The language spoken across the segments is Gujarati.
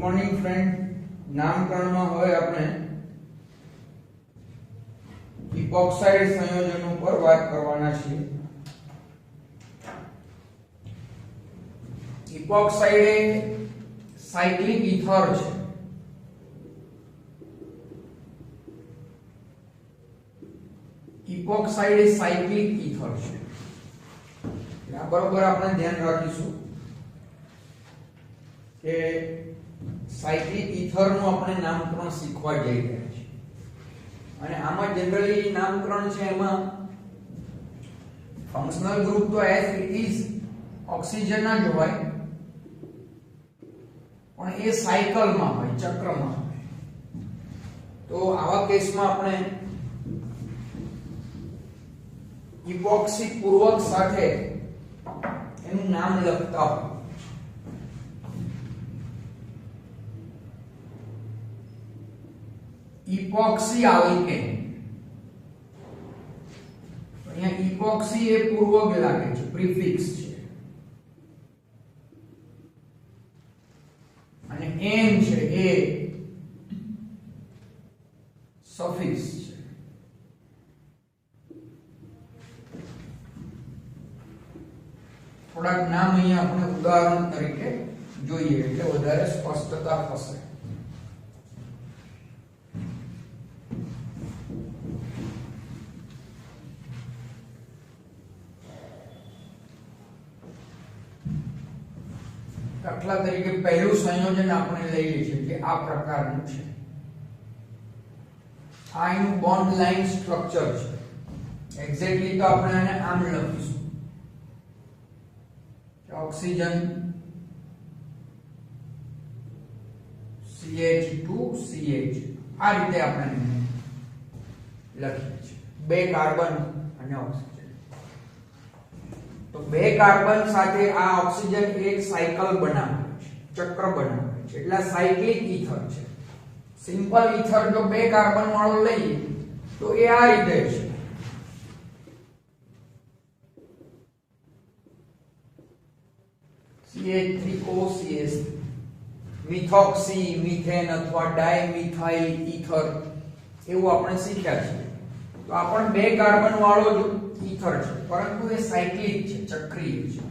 મોર્નિંગ ફ્રેન્ડ, નામકરણમાં હવે આપણે ઇપોક્સાઇડ સંયોજનો પર વાત કરવાના છીએ। ઇપોક્સાઇડ એ સાયક્લિક ઇથર છે। ઇપોક્સાઇડ એ સાયક્લિક ઇથર છે। આ બરોબર આપણે ધ્યાન રાખીશું કે સાયક્લિક ઇથર નું આપણે નામકરણ શીખવા જઈ રહ્યા છીએ અને આમાં જનરલી નામકરણ છે એમાં ફંક્શનલ ગ્રુપ તો એઝ ઇટ ઇઝ ઓક્સિજન ના જ હોય પણ એ સાયકલમાં હોય, ચક્રમાં હોય। તો આવા કેસમાં આપણે ઇપોક્સી પૂર્વક સાથે એનું નામ લખતા હોય। ઇપોક્સી આલ્કેન, અહીંયા ઇપોક્સી એ પૂર્વક લાગે છે, પ્રીફિક્સ છે, અને એન છે એ સફિક્સ છે। થોડાક નામ અહીંયા આપણે ઉદાહરણ તરીકે જોઈએ એટલે વધારે સ્પષ્ટતા થશે। દાખલા તરીકે પહેલું સંયોજન આપણે લઈએ છીએ કે આ પ્રકારનું છે। આ એનું બોન્ડ લાઇન સ્ટ્રક્ચર છે। એક્ઝેક્ટલી તો આપણે આને આમ લખીશું કે ઓક્સિજન CH2CH, આ રીતે આપણે લખીએ છીએ। બે કાર્બન અને ઓક્સિજન, તો બે કાર્બન સાથે આ ઓક્સિજન એક સાયકલ બનાવે છે, ચક્ર બનાવે છે, એટલે સાયક્લિક ઇથર છે। સિમ્પલ ઇથર જો બે કાર્બન વાળો લઈએ તો એ આ રીતે છે। CH3OCS, મિથોક્સી, મિથેન અથવા ડાયમિથાઇલ ઇથર એવું આપણે શીખ્યા છે। તો આ પણ બે કાર્બન વાળો જ ઇથર છે, પરંતુ એ સાયક્લિક છે, ચક્રીય છે।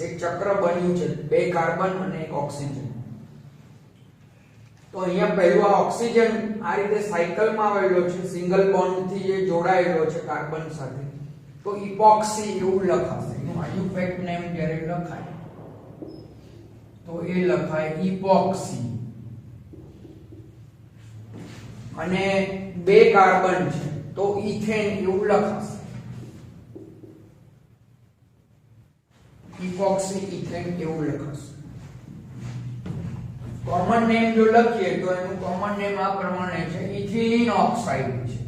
એક ચક્ર બન્યું છે, બે કાર્બન અને એક ઓક્સિજન। તો અહીંયા પહેલું આ ઓક્સિજન આ રીતે સાયકલમાં આવેલો છે, સિંગલ બોન્ડ થી જે જોડાયેલો છે કાર્બન સાથે, તો ઇપોક્સી એવું લખાશે। એનું આયુફેક્ટ નેમ જ્યારે લખાય તો એ લખાય ઇપોક્સી। અને બે કાર્બન છે તો ઇથેન એવું લખાશે, ઇપોક્સી ઇથેન એવું લખાશે। કોમન નેમ જો લખીએ તો એનું કોમન નેમ આ પ્રમાણે છે, ઇથિલિન ઓક્સાઇડ છે।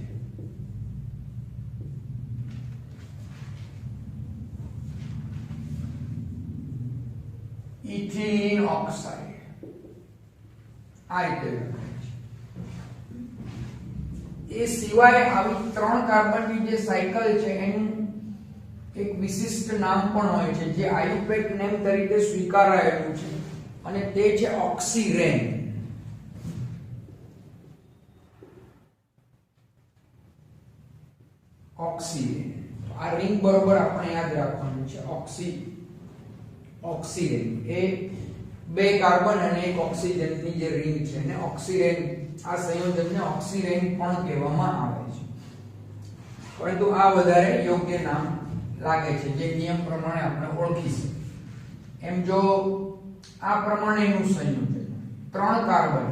ઇથિલિન ઓક્સાઇડ આ રીતે લખાય છે। એ સિવાય આવી ત્રણ કાર્બનની જે સાયકલ છે એનું એક વિશિષ્ટ નામ પણ હોય છે જે આયુપેક નેમ તરીકે સ્વીકારાયેલું છે, અને તે છે ઓક્સિરેન। ઓક્સિરેન, આ રિંગ બરોબર આપણે યાદ રાખવાનું છે। ઓક્સિરેન એ બે કાર્બન અને એક ઓક્સિજનની જે રિંગ છે ને ઓક્સિરેન, આ સંયોજનને ઓક્સિરેન પણ કહેવામાં આવે છે, પરંતુ આ વધારે યોગ્ય નામ લાગે છે જે નિયમ પ્રમાણે આપણે ઓળખીશું। એમ જો આ પ્રમાણેનું સંયોજન ત્રણ કાર્બન,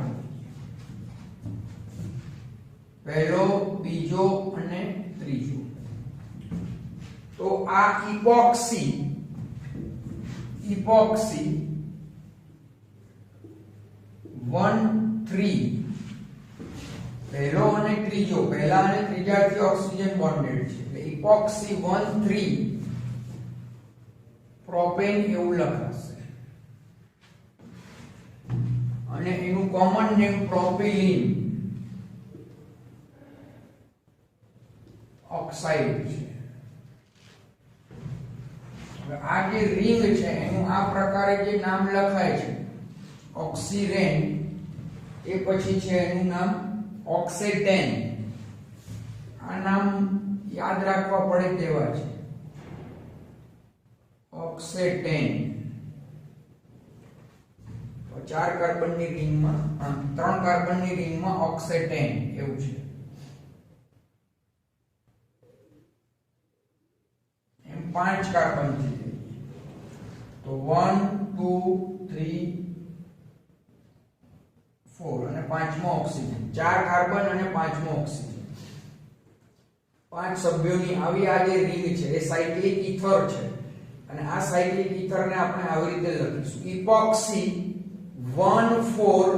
પહેલો, બીજો અને ત્રીજો, તો આ ઇપોક્સી 1,3, પહેલો અને ત્રીજો, પહેલા અને ત્રીજાથી ઓક્સિજન બોન્ડેડ છે એટલે ઇપોક્સી 1,3 પ્રોપેન એવું લખાશે, અને એનું કોમન નેમ પ્રોપિલિન ઓક્સાઇડ છે। આ જે રિંગ છે એનું આ પ્રકારે જે નામ લખાય છે ઓક્સિરેન એ પછી છે એનું નામ ઓક્સેટેન. આ નામ યાદ રાખવા પડે તેવા છે. ઓક્સેટેન 4 કાર્બનની રિંગમાં 3 કાર્બનની રિંગમાં ઓક્સેટેન એવું છે. એમ 5 કાર્બન થી તો 1 2 3 4 અને પાંચમો ઓક્સિજન. 4 કાર્બન અને પાંચમો ઓક્સિજન. 5 સભ્યોની આવી આ જે રિંગ છે એ સાયક્લિક ઈથર છે અને આ સાયક્લિક ઈથરને આપણે આવી રીતે લખીશું epoxy 1,4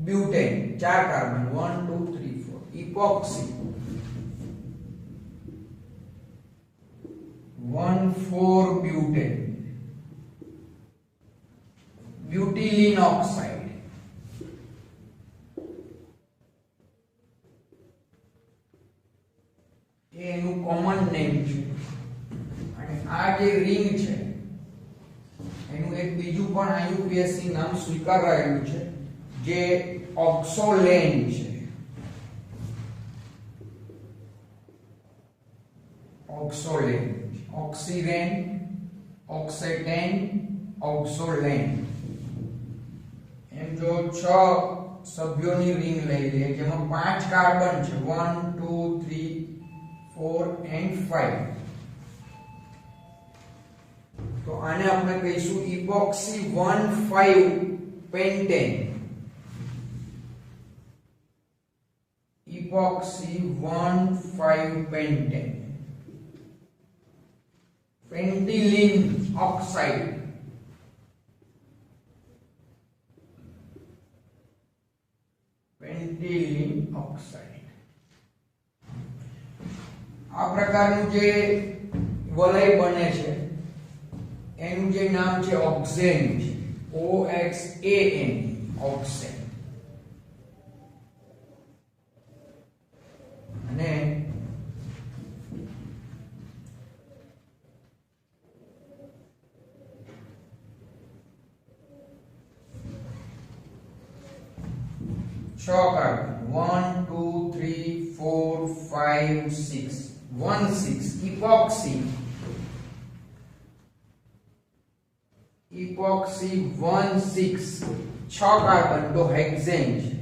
butane. 4 carbon 1 2 3 4 epoxy 1,4 butane. Butylene oxide એનું કોમન નેમ છે. અને આ જે રિંગ છે એનું એક બીજું પણ આઈયુપીએસસી નામ સ્વીકારાયેલું છે જે ઓક્સોલેન છે. ઓક્સોલેન ઓક્સિરેન ઓક્સેટેન ઓક્સોલેન એમ જો 6 સભ્યોની રિંગ લઈ લઈએ જેમાં 5 કાર્બન છે 1 2 3 4 and 5. તો આને આપણે કહીશું epoxy 1,5 pentane. Epoxy 1,5 pentane. Pentylene oxide pentylene oxide. આ પ્રકારનું જે વલય બને છે એનું જે નામ છે ઓક્સેન છે. OXAN ઓક્સેન. અને છ કાર્બન 1 2 3 4 5 6 16 ઇપોક્સી ઇપોક્સી 16 6 કાર્બન તો હેક્સેન છે.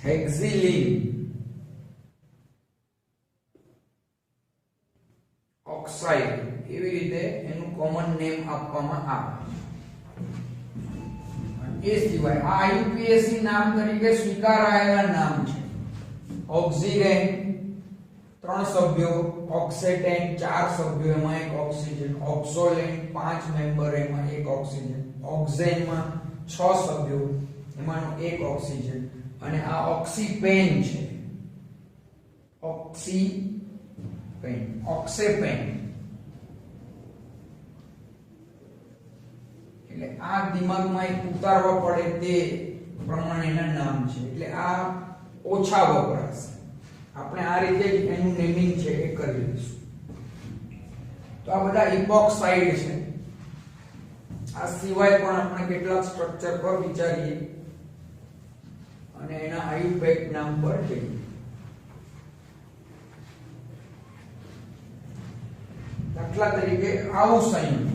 હેક્સિલિન ઓક્સાઇડ એવી રીતે એનું કોમન નેમ આપવામાં આવે. એ સિવાય આ આઈયુપીએસસી નામ તરીકે સ્વીકારાયેલા નામ છે ઓક્સિરેન 3 સભ્યો, ઓક્સેટેન 4 સભ્યો એમાં એક ઓક્સિજન, ઓક્સોલેન 5 મેમ્બર એમાં એક ઓક્સિજન, ઓક્ઝેનમાં 6 સભ્યો એમાંનો એક ઓક્સિજન અને આ ઓક્સિપેન છે. ઓક્સેપેન એટલે આ દિમાગમાં એક ઉતારવા પડે તે પ્રમાણેના નામ છે એટલે આ ઓછા વપરાશે. આપણે આ રીતે જ એનું નેમિંગ છે એ કરી લઈશું. તો આ બધા ઇપોક્સાઇડ છે. આ સિવાય પણ આપણે કેટલાક સ્ટ્રક્ચર પર વિચારીએ અને એના આયુપેક નામ પર જઈએ. દાખલા તરીકે આવું સંયોજન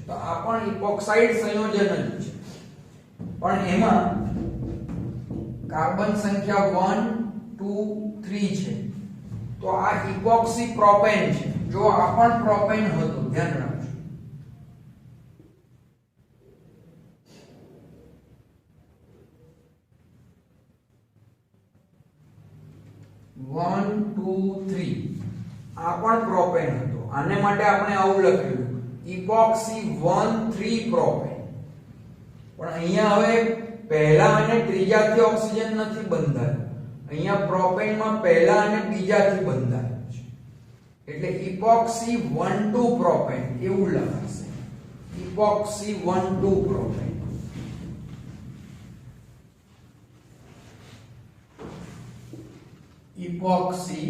તો આ પણ ઇપોક્સાઇડ સંયોજન જ છે પણ એમાં કાર્બન સંખ્યા 1 2 3 છે. તો આ ઇપોક્સી પ્રોપેન છે. જો આ પણ પ્રોપેન હતું ધ્યાન રાખજો. વન ટુ થ્રી આ પણ પ્રોપેન હતો. આને માટે આપણે આવું લખ્યું ઇપોક્સી 1,3 પ્રોપેન. પણ અહીંયા હવે પહેલા અને ત્રીજાથી ઓક્સિજન નથી બંધાયો. અહીંયા પ્રોપેનમાં પહેલા અને બીજાથી બંધાયો છે એટલે ઇપોક્સી 1,2 પ્રોપેન એવું લખાશે. Epoxy 1,2 propane. ઇપોક્સી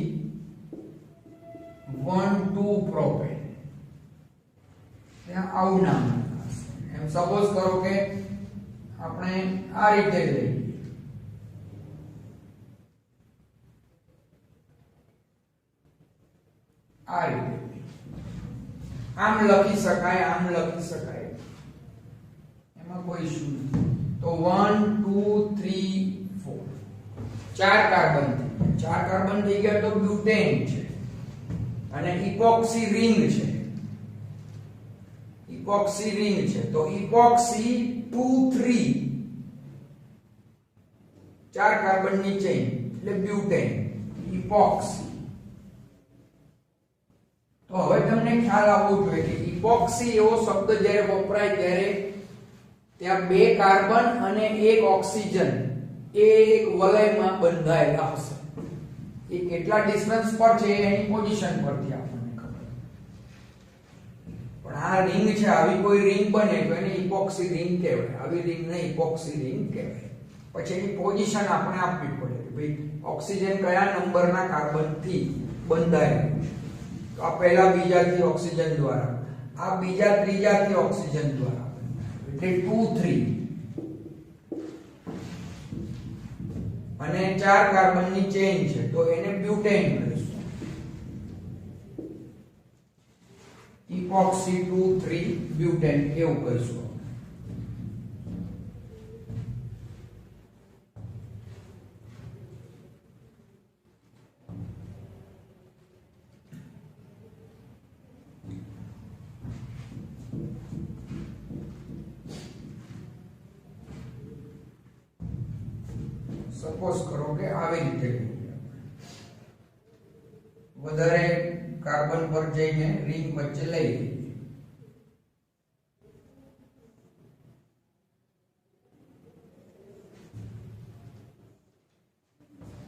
1,2 પ્રોપેન ત્યાં આવું નામ લખાશે એમ સપોઝ કરો કે આપણે આ રીતે લઈએ આ રીતે આમ લખી શકાય એમાં કોઈ ઇશ્યુ નથી તો 1 2 3 4 ચાર કાર્બન થઈ ગયા તો બ્યુટેન છે અને ઇપોક્સી રિંગ છે તો ઇપોક્સી 2 3 ચાર કાર્બન ની ચેઇન એટલે બ્યુટેન ઇપોક્સી તો હવે તમને ખ્યાલ આવવો જોઈએ કે ઇપોક્સી એવો શબ્દ જ્યારે વપરાય ત્યારે ત્યાં બે કાર્બન અને એક ઓક્સિજન એક વલયમાં બંધાયેલા હશે એ કેટલા ડિસ્ટન્સ પર છે એની પોઝિશન પરથી આપણને ખબર પણ આ રિંગ છે આવી કોઈ રિંગ બને તો એને ઇપોક્સી રિંગ કહેવાય આવી રિંગ ને ઇપોક્સી રિંગ કહેવાય પછી એની પોઝિશન આપણે આપવી પડે કે ભાઈ ઓક્સિજન કયા નંબરના કાર્બનથી બંધાયેલું છે તો આ પહેલા બીજાથી ઓક્સિજન દ્વારા આ બીજા ત્રીજાથી ઓક્સિજન દ્વારા એટલે 2 3 અને ચાર કાર્બનની ચેઇન છે તો એને બ્યુટેન કહીશું ઇપોક્સી 2 3 બ્યુટેન એવું કહીશું સપોઝ કરો કે આવી રીતે વધારે કાર્બન પર જઈને રિંગ વચ્ચે લઈ લઈએ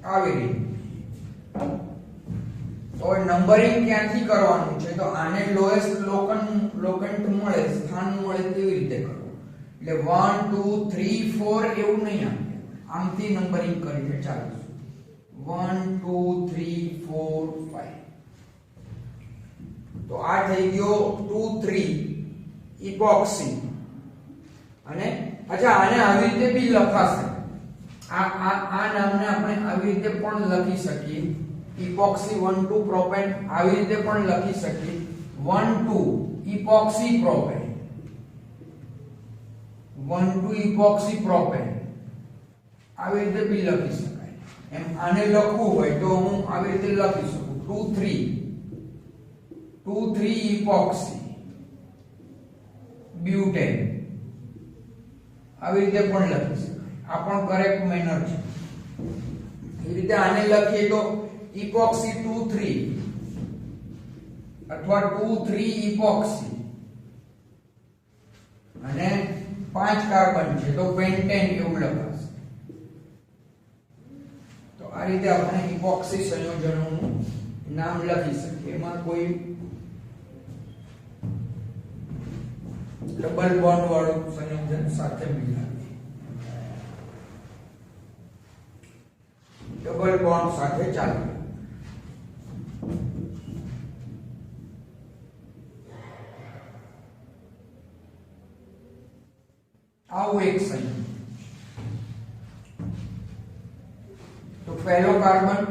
આવી રીતે તો નંબરિંગ ક્યાંથી કરવાનું છે તો આને લોએસ્ટ લોકન્ટ મળે સ્થાન મળે તેવી રીતે કરવું એટલે 1 2 3 4 એવું નહીં આવે આમથી નંબરિંગ કરીને ચાલીશું 1 2 3 4 5 તો આ થઈ ગયો 2 3 ઇપોક્સી અને અચ્છા આને આવી રીતે બી લખાશે આ નામને આપણે આવી રીતે પણ લખી શકીએ ઇપોક્સી 1 2 પ્રોપેન આવી રીતે પણ લખી શકીએ 1 2 ઇપોક્સી પ્રોપેન 1 2 ઇપોક્સી પ્રોપેન આવી રીતે બી લખી શકાય એમ આને લખવું હોય તો હું આવી રીતે લખી શકું 2 3 ઇપોક્સી બ્યુટેન આવી રીતે પણ લખી શકાય આ પણ કરેક્ટ મેનર છે એ રીતે આને લખીએ તો ઇપોક્સી 2 3 અથવા 2 3 ઇપોક્સી અને 5 કાર્બન છે તો પેન્ટેન એવું લખાશે આ રીતે આપણે ઇપોક્સી સંયોજનોનું નામ લખી શકીએ એમાં કોઈ ડબલ બોન્ડ વાળું સંયોજન સાથે મિલાવીએ ડબલ બોન્ડ સાથે ચાલે આવું એક સંયોજન તો પહેલો કાર્બન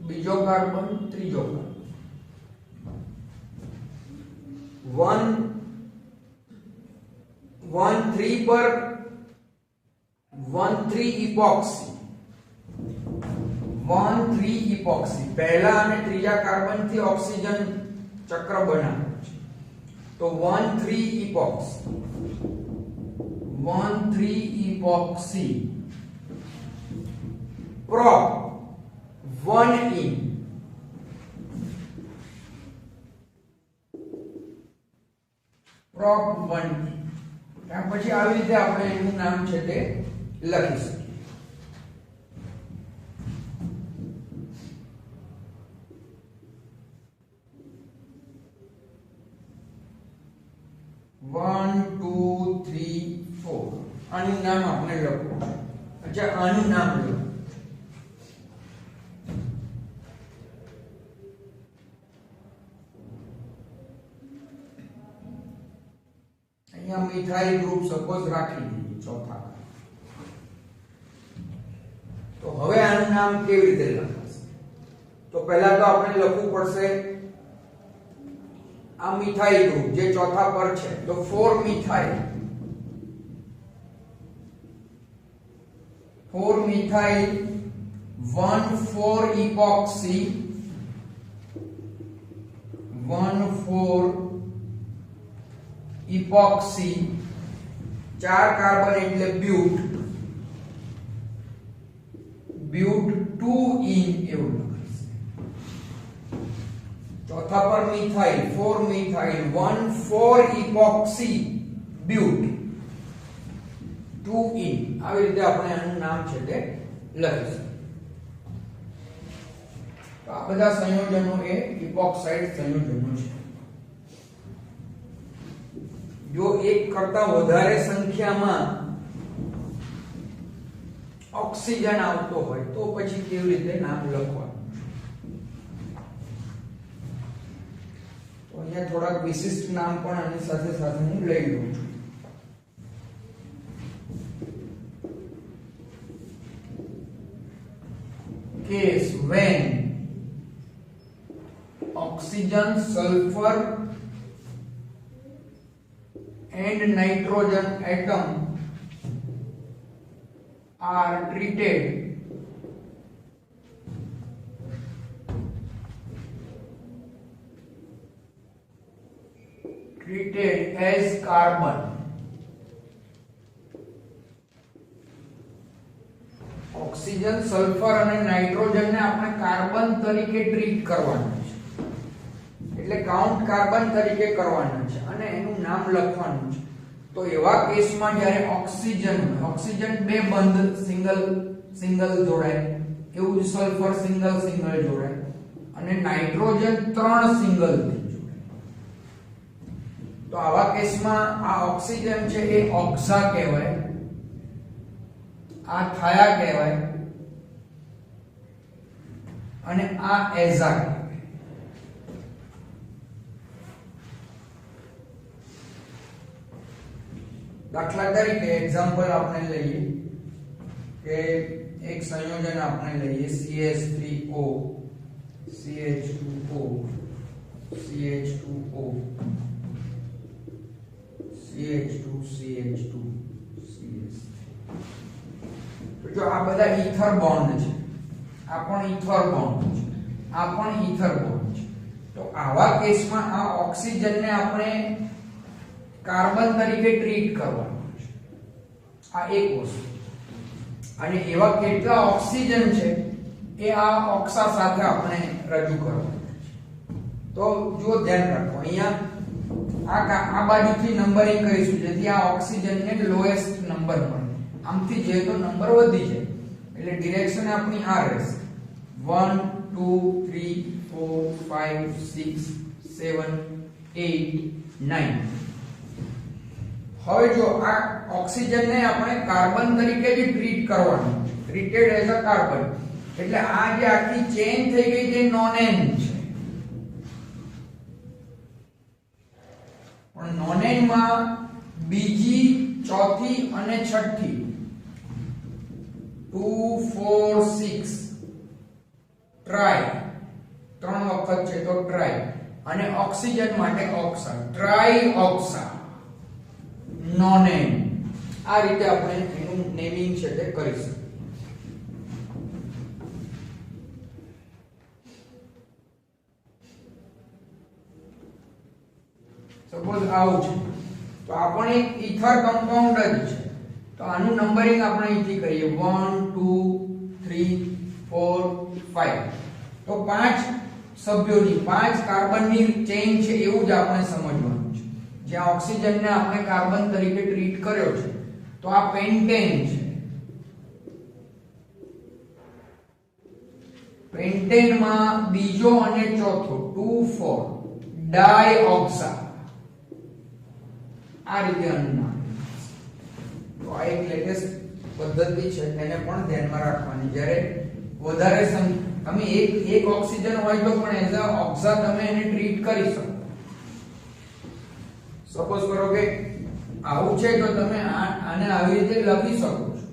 બીજો કાર્બન ત્રીજો કાર્બન 1 3 પર 1 3 ઇપોક્સી 1 3 ઇપોક્સી પહેલા અને ત્રીજા કાર્બન થી ઓક્સિજન ચક્ર બનાવે છે તો 1 3 epoxy 1 3 epoxy prop 1 in prop 1 in ત્યાર પછી આવી રીતે આપણે એનું નામ છે તે લખી શકીએ 1 2 3 4 આનું નામ આપણે લખવું છે અચ્છા આનું નામ લખો અહીંયા મિથાઇલ ગ્રુપ સપોઝ રાખી દઈએ ચોથા. તો હવે આનું નામ કેવી રીતે લખાશે? તો પહેલા તો આપણે લખવું પડશે આ મિથાઇલ ગ્રુપ જે ચોથા પર છે, તો 4 મિથાઇલ 1,4 epoxy 1,4 epoxy 4 કાર્બન એટલે બ્યુટ 2 એવું લખાશે. ચોથા પર મિથાઇલ 4 મિથાઇલ 1,4 epoxy બ્યુટ 2 આવી રીતે આપણે આનું નામ છે તે લખીશું. તો આ બધા સંયોજનો એ ઇપોક્સાઇડ સંયોજનો છે. જો એક કરતા વધારે સંખ્યામાં ઓક્સિજન આવતો હોય તો પછી કેવી રીતે નામ લખવાનું? તો અહીંયા થોડાક વિશિષ્ટ નામ પણ આની સાથે સાથે હું લઈ લઉં છું. Case when oxygen, sulfur and nitrogen atom are treated as carbon. Oxygen, sulphur અને નાઇટ્રોજન ને આપણે કાર્બન તરીકે ટ્રીટ કરવાના છે, એટલે કાઉન્ટ કાર્બન તરીકે કરવાના છે અને એનું નામ લખવાનું છે. તો એવા કેસમાં જ્યારે ઓક્સિજન બે બંધ સિંગલ જોડાય, એવું જ સલ્ફર સિંગલ જોડાય અને નાઇટ્રોજન 3 સિંગલ જોડાય. તો આવા કેસમાં આ ઓક્સિજન છે એ ઓક્સા કહેવાય, આ થાયા કહેવાય અને આ એઝા કહેવાય. દાખલા તરીકે એક્ઝામ્પલ આપણે લઈએ કે એક સંયોજન આપણે લઈએ CH3O CH2O CH2O CH2 CH2 CH3. જો આ બધા ઈથર બોન્ડ છે, આ પણ ઈથર બોન્ડ છે, આ પણ ઈથર બોન્ડ છે, તો આવા કેસમાં આ ઓક્સિજનને આપણે કાર્બન તરીકે ટ્રીટ કરવાનું છે. આ એક વસ્તુ. અને એવા કેટલા ઓક્સિજન છે એ આ ઓક્સા સાથે આપણે રજૂ કરવાનું છે. તો જો ધ્યાન રાખો, અહીંયા આ બાજુથી નંબરિંગ કરીશું જેથી આ ઓક્સિજનને લોએસ્ટ નંબર મળે. આમથી જે તો નંબર વધી જાય એટલે ડિરેક્શન આપણી આ રહેશે 1 2 3 4 5 6 7 8 9. હવે જો આ ઓક્સિજનને આપણે કાર્બન તરીકે જ ટ્રીટ કરવાનું છે, ટ્રીટેડ એઝ અ કાર્બન, એટલે આ જે આખી ચેન થઈ ગઈ તે નોનેન છે. પણ નોનેનમાં બીજી, ચોથી અને છઠ્ઠી 2 4 6 ટ્રાય 3 વખત છે તો ટ્રાય, અને ઓક્સિજન માટે ઓક્સા, ટ્રાય ઓક્સા નોનેન. આ રીતે આપણે એનું નેમિંગ છે તે કરીશું. સપોઝ આવું છે તો આ પણ એક ઈથર કમ્પાઉન્ડ જ છે, તો આનું નંબરિંગ આપણે અહીંથી કરીએ 1 2 3 4 5. તો 5 સભ્યોની 5 કાર્બનની ચેઇન છે એવું જ આપણે સમજવાનું છે. જ્યાં ઓક્સિજનને આપણે કાર્બન તરીકે ટ્રીટ કર્યો છે તો આ પેન્ટેન છે. પેન્ટેનમાં બીજો અને ચોથો 2 4 ડાયઓક્સા. આ રીતે આનું નામ. તો આ એક લેટેસ્ટ પદ્ધતિ છે, તેને પણ ધ્યાનમાં રાખવાની. જ્યારે વધારે તમે એક ઓક્સિજન હોય તો પણ એઝ અ ઓક્સા તમે એને ટ્રીટ કરી શકો. સપોઝ કરો કે આવું છે તો તમે આને આવી રીતે લખી શકો છો.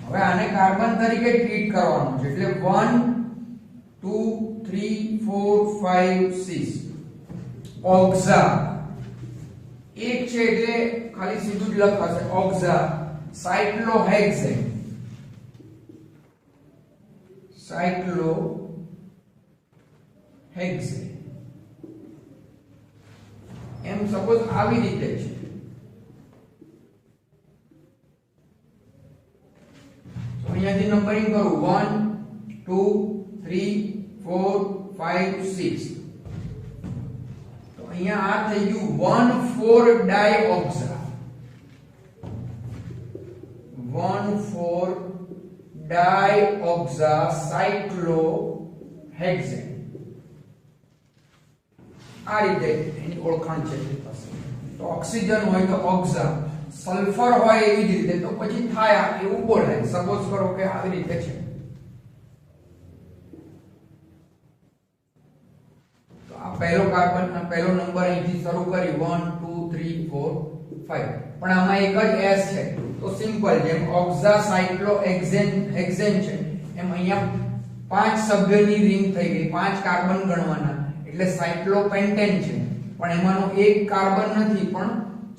હવે આને કાર્બન તરીકે ટ્રીટ કરવાનું છે એટલે 1 2 3 4 5 6 ઓક્સા એક છે એટલે ખાલી સીધું જ લખાશે ઓક્સા સાયક્લોહેક્સેન એમ સપોઝ આવી રીતે છે. તો અહીંયાથી નંબરિંગ કરું 1 2 3 4 5 6 તો અહીંયા આ થઈ ગયું 1,4 ડાયઓક્સા 1,4 ડાયઓક્સા સાયક્લોહેક્સેન આ રીતે એની ઓળખાણ છે. તો ઓક્સિજન હોય તો ઓક્સા, સલ્ફર હોય એવી જ રીતે તો પછી થાયા એવું બોલાય. સપોઝ કરો કે આવી રીતે છે તો આ પહેલો કાર્બન આ પહેલો નંબર અહીંથી શરૂ કરી 1 2 3 4 5 પણ આમાં એક જ S છે તો સિમ્પલ જેમ ઓક્સા સાયક્લોહેક્સેન છે એમ અહીંયા 5 સભ્યની રિંગ થઈ ગઈ. 5 કાર્બન ગણવાના એટલે સાયક્લોપેન્ટેન છે પણ એમાંનો એક કાર્બન નથી પણ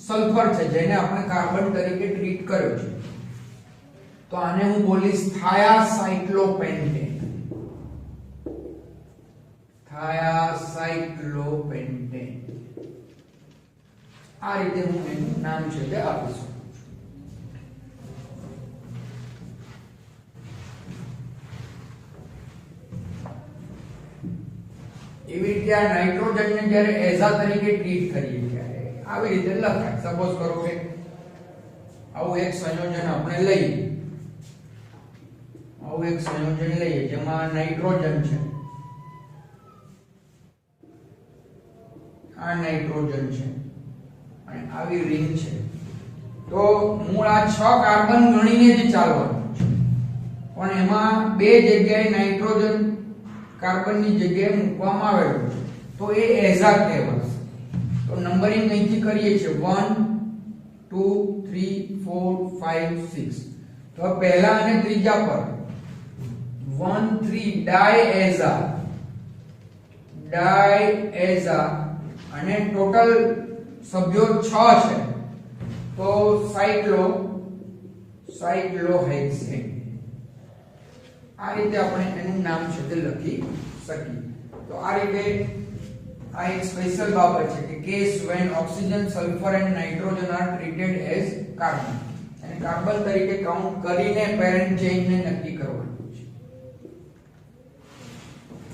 સલ્ફર છે જેને આપણે કાર્બન તરીકે ટ્રીટ કર્યો છે. તો આને હું બોલીશ થાયાસાયક્લોપેન્ટેન. આ રીતે હું એનું નામ છે તે આપી શકું. એવી રીતે આ નાઇટ્રોજનને જ્યારે એઝા તરીકે ટ્રીટ કરીએ ત્યારે આવી રીતે લખાય. સપોઝ કરો કે આવું એક સંયોજન આપણે લઈએ, જેમાં નાઇટ્રોજન છે, આ નાઇટ્રોજન છે અને આવી રિંગ છે. તો મૂળ આ 6 કાર્બન ગણીને જ ચાલવાનું છે પણ એમાં બે જગ્યાએ નાઇટ્રોજન કાર્બનની જગ્યાએ મૂકવામાં આવેલું છે તો એ એઝા કહેવાશે. તો નંબરિંગ અહીંથી કરીએ છીએ 1 2 3 4 5 6 તો પહેલા અને ત્રીજા પર 1 3 ડાયએઝા અને ટોટલ સભ્યો 6 છે તો સાયક્લોહેક્સેન. આ રીતે આપણે એનું નામ છે તે લખી શકીએ. તો આ રીતે આ એક સ્પેશિયલ બાબત છે કે case when oxygen sulfur and nitrogen are treated as carbon અને કાર્બન તરીકે કાઉન્ટ કરીને પેરેન્ટ ચેઇન ને નક્કી કરવાનું છે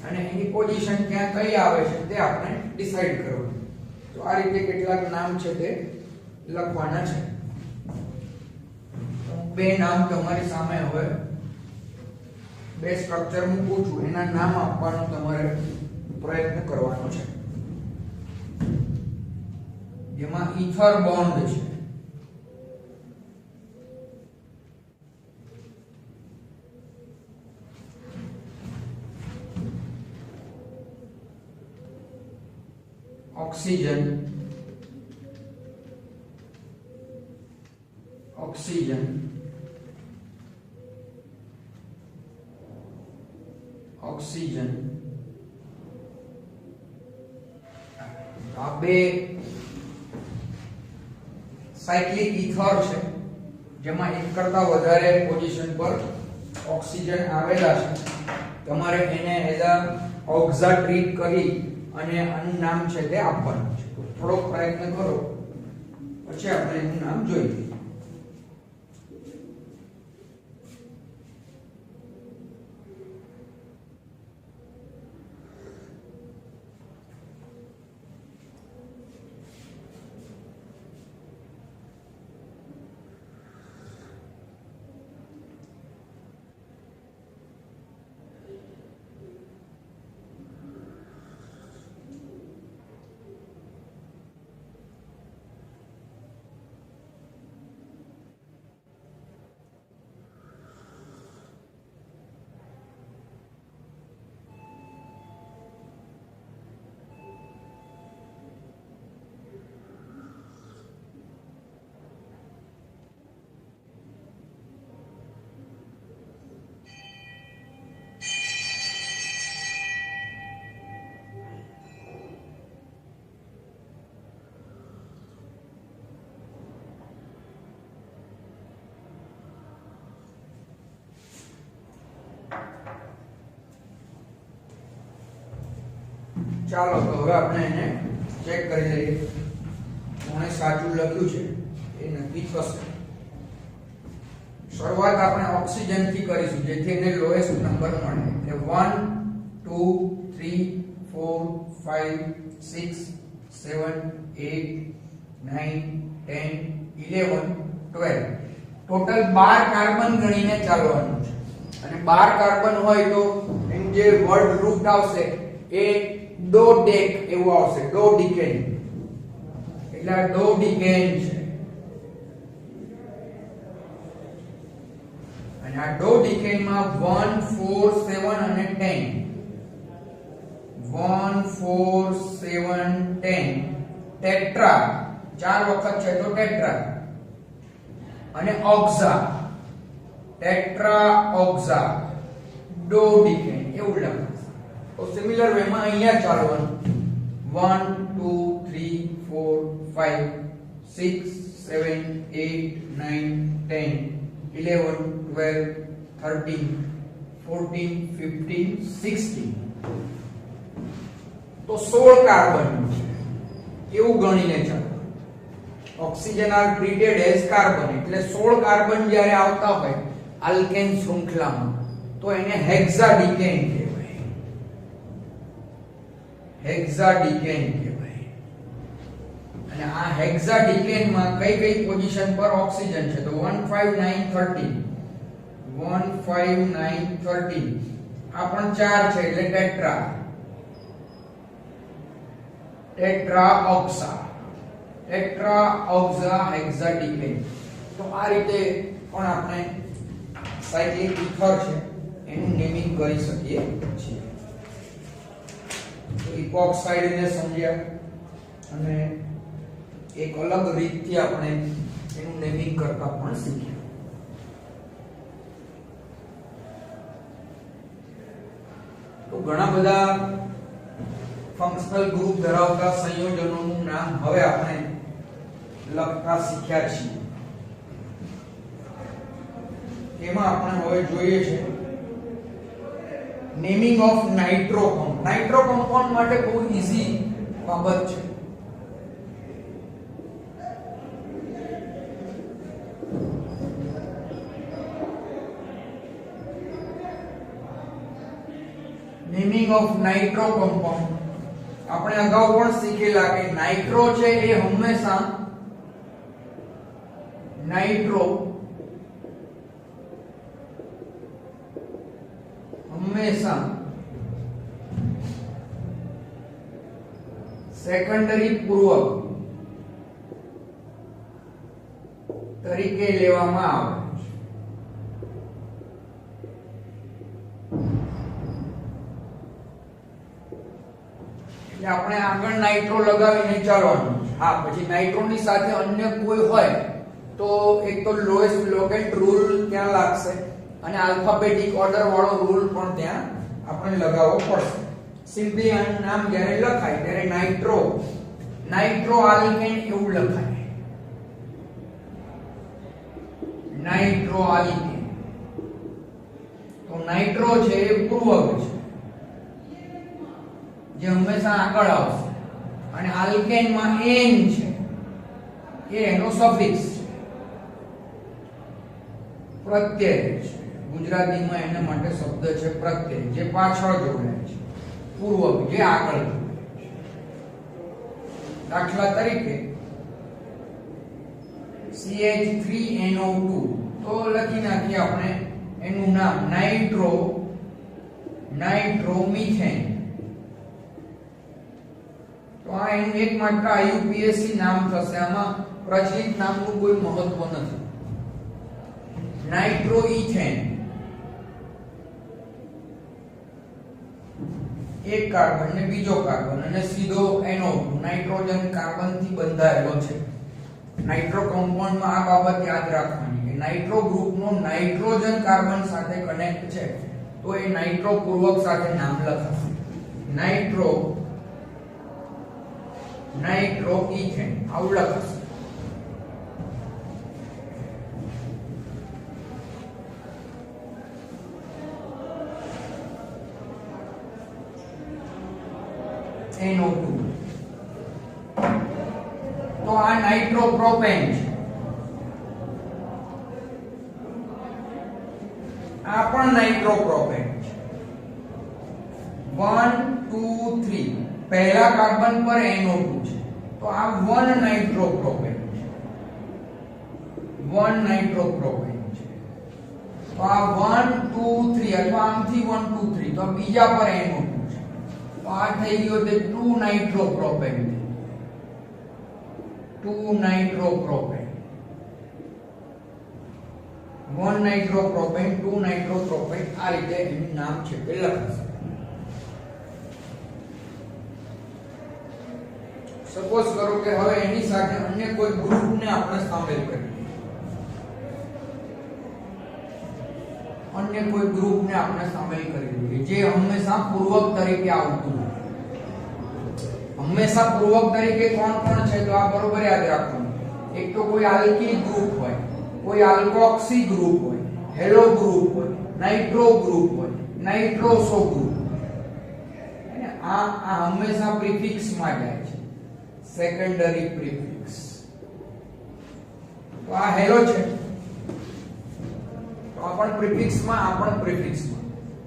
અને એની પોઝિશન ક્યાં કઈ આવે છે તે આપણે ડિસાઈડ કરવાનું. તો આ રીતે કેટલાક નામ છે તે લખવાના છે. બે નામ તમારી સામે હવે બે સ્ટ્રક્ચર મૂકું છું એના નામ આપવાનો તમારે પ્રયત્ન કરવાનો છે. જેમાં ઈથર બોન્ડ છે, ઓક્સિજન આ બે સાયક્લિક ઈથર છે જેમાં એક કરતા વધારે પોઝિશન પર ઓક્સિજન આવેલા છે. તમારે એને એઝ અ ઓક્સા ટ્રીટ કરી અને આનું નામ છે તે આપવાનું છે. થોડો પ્રયત્ન કરો પછી આપણે એનું નામ જોઈએ. ચાલો તો હવે આપણે એને ચેક કરી લઈએ કોણે સાચું લખ્યું છે એ નક્કી થશે શરૂઆત આપણે ઓક્સિજન થી કરીશું જેથી એને લોએસ્ટ નંબર મળે એટલે 1 2 3 4 5 6 7 8 9 10 11 12 ટોટલ 12 કાર્બન ગણીને ચાલવાનું છે અને 12 કાર્બન હોય તો એનું જે વર્ડ રૂટ આવશે એ ડો ડેક એવું આવશે ડો ડીકેન એટલે આ ડો ડીકેન છે અને આ ડો ડીકેન માં 1 4 7 અને 10 1 4 7 10 ટેટ્રા ચાર વખત છે તો ટેટ્રા અને ઓક્સા ટેટ્રા ઓક્સા ડો ડીકેન એવું લખાશે તો સિમિલર વે માં અહીંયા ચાલવાનું 1 2 3 4 5 6 7 8 9 10 11 12 13 14 15 16 તો 16 કાર્બન છે એવું ગણીને ચાલો oxygen are treated as carbon એટલે 16 કાર્બન જ્યારે આવતા હોય આલ્કેન શૃંખલામાં તો એને હેક્સાડીકેન કહેવાય હેક્સાડીકેન કહેવાય અને આ હેક્સાડીકેન માં કઈ કઈ પોઝિશન પર ઓક્સિજન છે તો 1 5 9 13 1 5 9 13 આ પણ 4 છે એટલે ટેટ્રા ટેટ્રા ઓક્સા ટેટ્રા ઓક્સા હેક્સાડીકેન તો આ રીતે પણ આપણે સાયક્લિક ઇથર છે એનું નેમિંગ કરી શકીએ છીએ તો ઇપોક્સાઇડ ને સમજ્યા અને એક અલગ રીતથી આપણે એનું નેમિંગ કરતા પણ શીખ્યા તો ઘણા બધા ફંક્શનલ ગ્રુપ ધરાવતા સંયોજનોનું નામ હવે આપણે લખતા શીખ્યા છીએ એમાં આપણે હવે જોઈએ છે naming of nitro compound nitro compound માટે બહુ ઈઝી બાબત છે નેમિંગ ઓફ નાઇટ્રો કમ્પાઉન્ડ આપણે અગાઉ પણ શીખેલા કે નાઇટ્રો છે એ હંમેશા સેકન્ડરી પૂર્વક તરીકે લેવામાં આવે છે એટલે આપણે આગળ નાઇટ્રો લગાવીને ચાલવાનું હા પછી નાઇટ્રોની સાથે અન્ય કોઈ હોય તો એક તો લોએસ્ટ લોકેટ રૂલ ત્યાં લાગશે અને આલ્ફાબેટિક ઓર્ડર વાળો રૂલ પણ ત્યાં આપણે લગાવવો પડશે સિમ્પલી આનું નામ જ્યારે લખાય ત્યારે નાઇટ્રો આલ્કેન એવું લખાય નાઇટ્રો આલ્કેન તો નાઇટ્રો છે એ પૂર્વક છે જે હંમેશા આગળ આવશે અને આલ્કેન માં એન છે એ એનો સફિક્સ છે પ્રત્યય છે ગુજરાતીમાં એના માટે શબ્દ છે પ્રત્યય જે પાછળ જોડાય છે પૂર્વક જે આગળ જોડાય છે દાખલા તરીકે CH3NO2 તો લખી નાખીએ આપણે એનું નામ નાઇટ્રોમિથેન તો આ એનું એકમાત્ર IUPAC નામ થશે આમાં પ્રચલિત નામનું કોઈ મહત્વ નથી નાઇટ્રોઇથેન એક કાર્બન ને બીજો કાર્બન અને સીધો NO2 નાઇટ્રોજન કાર્બન થી બંધાયેલો છે નાઇટ્રો કમ્પાઉન્ડ માં આ બાબત યાદ રાખવાની કે નાઇટ્રો ગ્રુપ નો નાઇટ્રોજન કાર્બન સાથે કનેક્ટ છે તો એ નાઇટ્રો પૂર્વક સાથે નામ લખાશે નાઇટ્રોઇથેન આવું લખાશે નાઇટ્રોપ્રોપેન છે, આ પણ નાઇટ્રોપ્રોપેન છે. 1 2 3 પહેલા કાર્બન પર NO2 છે, તો આ 1 નાઇટ્રોપ્રોપેન છે, 1 નાઇટ્રોપ્રોપેન છે. તો આ 1 2 3 અથવા આમથી 1 2 3 તો બીજા પર NO2 છે, તો આ થઈ ગયો તે 2 નાઇટ્રોપ્રોપેન, 2 નાઇટ્રોપ્રોપેન, 1 નાઇટ્રોપ્રોપેન 2 નાઇટ્રોપ્રોપેન. આ રીતે એનું નામ છે કે લખાશે. સપોઝ કરો કે હવે એની સાથે અન્ય કોઈ ગ્રુપને આપણે સામેલ કરીએ, અન્ય કોઈ ગ્રુપને આપણે સામેલ કરી દઈએ જે હંમેશા પૂર્વક તરીકે આવતું હોય. હંમેશા પૂર્વક તરીકે કોણ કોણ છે તો આ બરોબર યાદ રાખવાનું. એક તો કોઈ આલ્કીલ ગ્રુપ હોય, કોઈ આલ્કોક્સી ગ્રુપ હોય, હેલો ગ્રુપ હોય, નાઇટ્રો ગ્રુપ હોય, નાઇટ્રોસો ગ્રુપ. આ હંમેશા પ્રિફિક્સ માં જાય છે, સેકન્ડરી પ્રિફિક્સ. તો આ હેલો છે, તો આ પણ પ્રિફિક્સ માં, આ પણ પ્રિફિક્સ માં.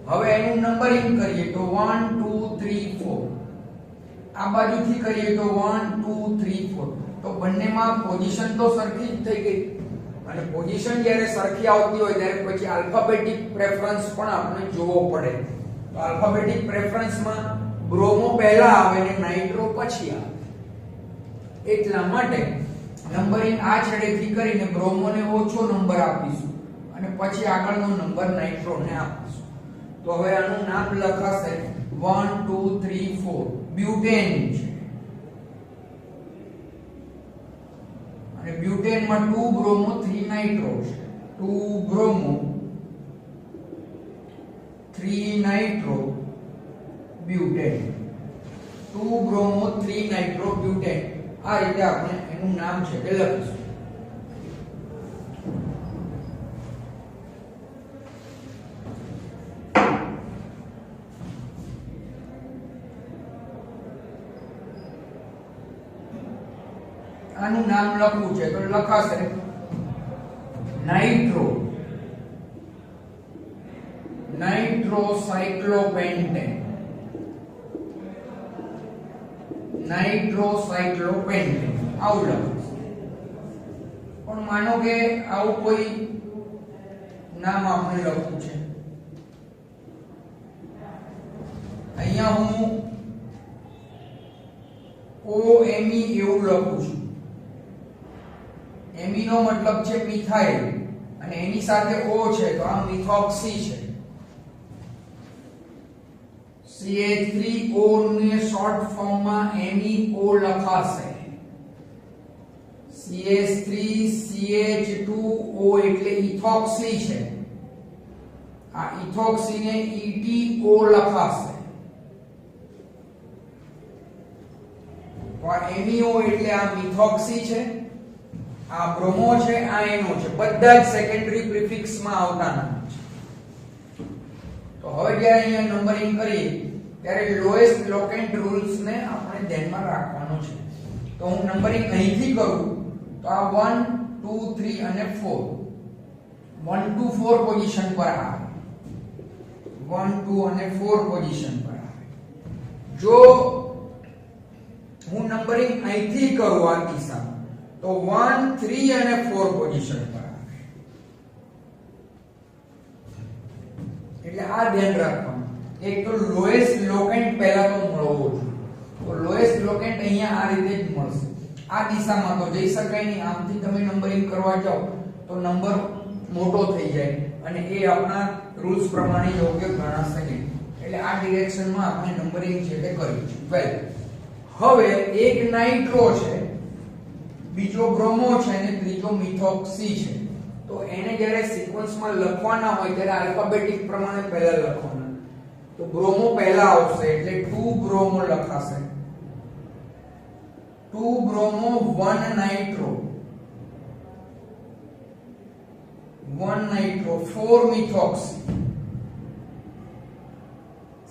હવે એનું નંબરિંગ કરીએ તો 1 2 3 4, આ બાજુથી કરીએ તો 1 2 3 4. તો બંનેમાં પોઝિશન તો સરખી જ થઈ ગઈ, અને પોઝિશન જ્યારે સરખી આવતી હોય ત્યારે પછી આલ્ફાબેટિક પ્રેફરન્સ પણ આપણે જોવો પડે. તો આલ્ફાબેટિક પ્રેફરન્સમાં બ્રોમો પહેલા આવે અને નાઇટ્રો પછી આવે. એટલા માટે નંબરિંગ આ છેડેથી કરીને બ્રોમોને ઓછો નંબર આપીશું અને પછી આગળનો નંબર નાઇટ્રોને આપીશું. તો હવે આનું નામ લખાશે 1 2 3 4 બ્યુટેન છે. અને બ્યુટેન માં 2 બ્રોમો 3 નાઇટ્રો છે, 2 bromo 3 nitro butane, 2 bromo 3 nitro butane. આ રીતે આપણે એનું નામ છે કે લખીશું. આનું નામ લખવું છે તો લખાશે નાઇટ્રો, નાઇટ્રોસાયક્લોપેન્ટેન, નાઇટ્રોસાયક્લોપેન્ટેન આવું લખાશે. પણ માનો કે આવું કોઈ નામ આપણે લખવું છે, અહીંયા હું OMe એવું લખું છું. એમી નો મતલબ છે મિથાઇલ અને એની સાથે O છે તો આ મિથોક્સી છે. CH3O ને શોર્ટ ફોર્મમાં MEO લખાશે. CH3CH2O એટલે ઇથોક્સી છે, આ ઇથોક્સી ને ETO લખાશે. તો આ MEO એટલે આ મિથોક્સી છે, આ બ્રોમો છે, આ NO છે. બધા જ સેકન્ડરી પ્રિફિક્સ માં આવતા નામ છે. તો હવે જ્યારે અહીંયા નંબરિંગ કરીએ ત્યારે લોએસ્ટ લોકેન્ટ રૂલ્સ ને આપણે ધ્યાનમાં રાખવાનો છે. તો હું નંબરિંગ અહીંથી કરું તો આ 1 2 3 અને 4, 1 2 4 પોઝિશન પર આવે, 1 2 અને 4 પોઝિશન પર આવે. જો હું નંબરિંગ અહીંથી કરું આ દિશામાં તો 1 3 અને 4 પોઝિશન પર આવે. એટલે આ ધ્યાન રાખવાનું. એક તો લોએસ્ટ લોકેન્ટ પહેલા તો મળવો જોઈએ. તો લોએસ્ટ લોકેન્ટ અહીંયા આ રીતે જ મળશે. આ દિશામાં તો જઈ શકાય નહીં, આમથી તમે નંબરિંગ કરવા જાઓ તો નંબર મોટો થઈ જાય અને એ આપણા રૂલ્સ પ્રમાણે યોગ્ય ગણાશે નહીં. એટલે આ ડિરેક્શનમાં આપણે નંબરિંગ છે તે કરીએ. વેલ, હવે એક નાઇટ્રો છે, બીજો બ્રોમો છે અને ત્રીજો મિથોક્સી છે. તો એને જ્યારે સિક્વન્સમાં લખવાના હોય ત્યારે આલ્ફાબેટિક પ્રમાણે પહેલા લખવાના. તો બ્રોમો પહેલા આવશે એટલે 2 બ્રોમો લખાશે, 2 bromo 1 nitro, 1 nitro, 4 methoxy,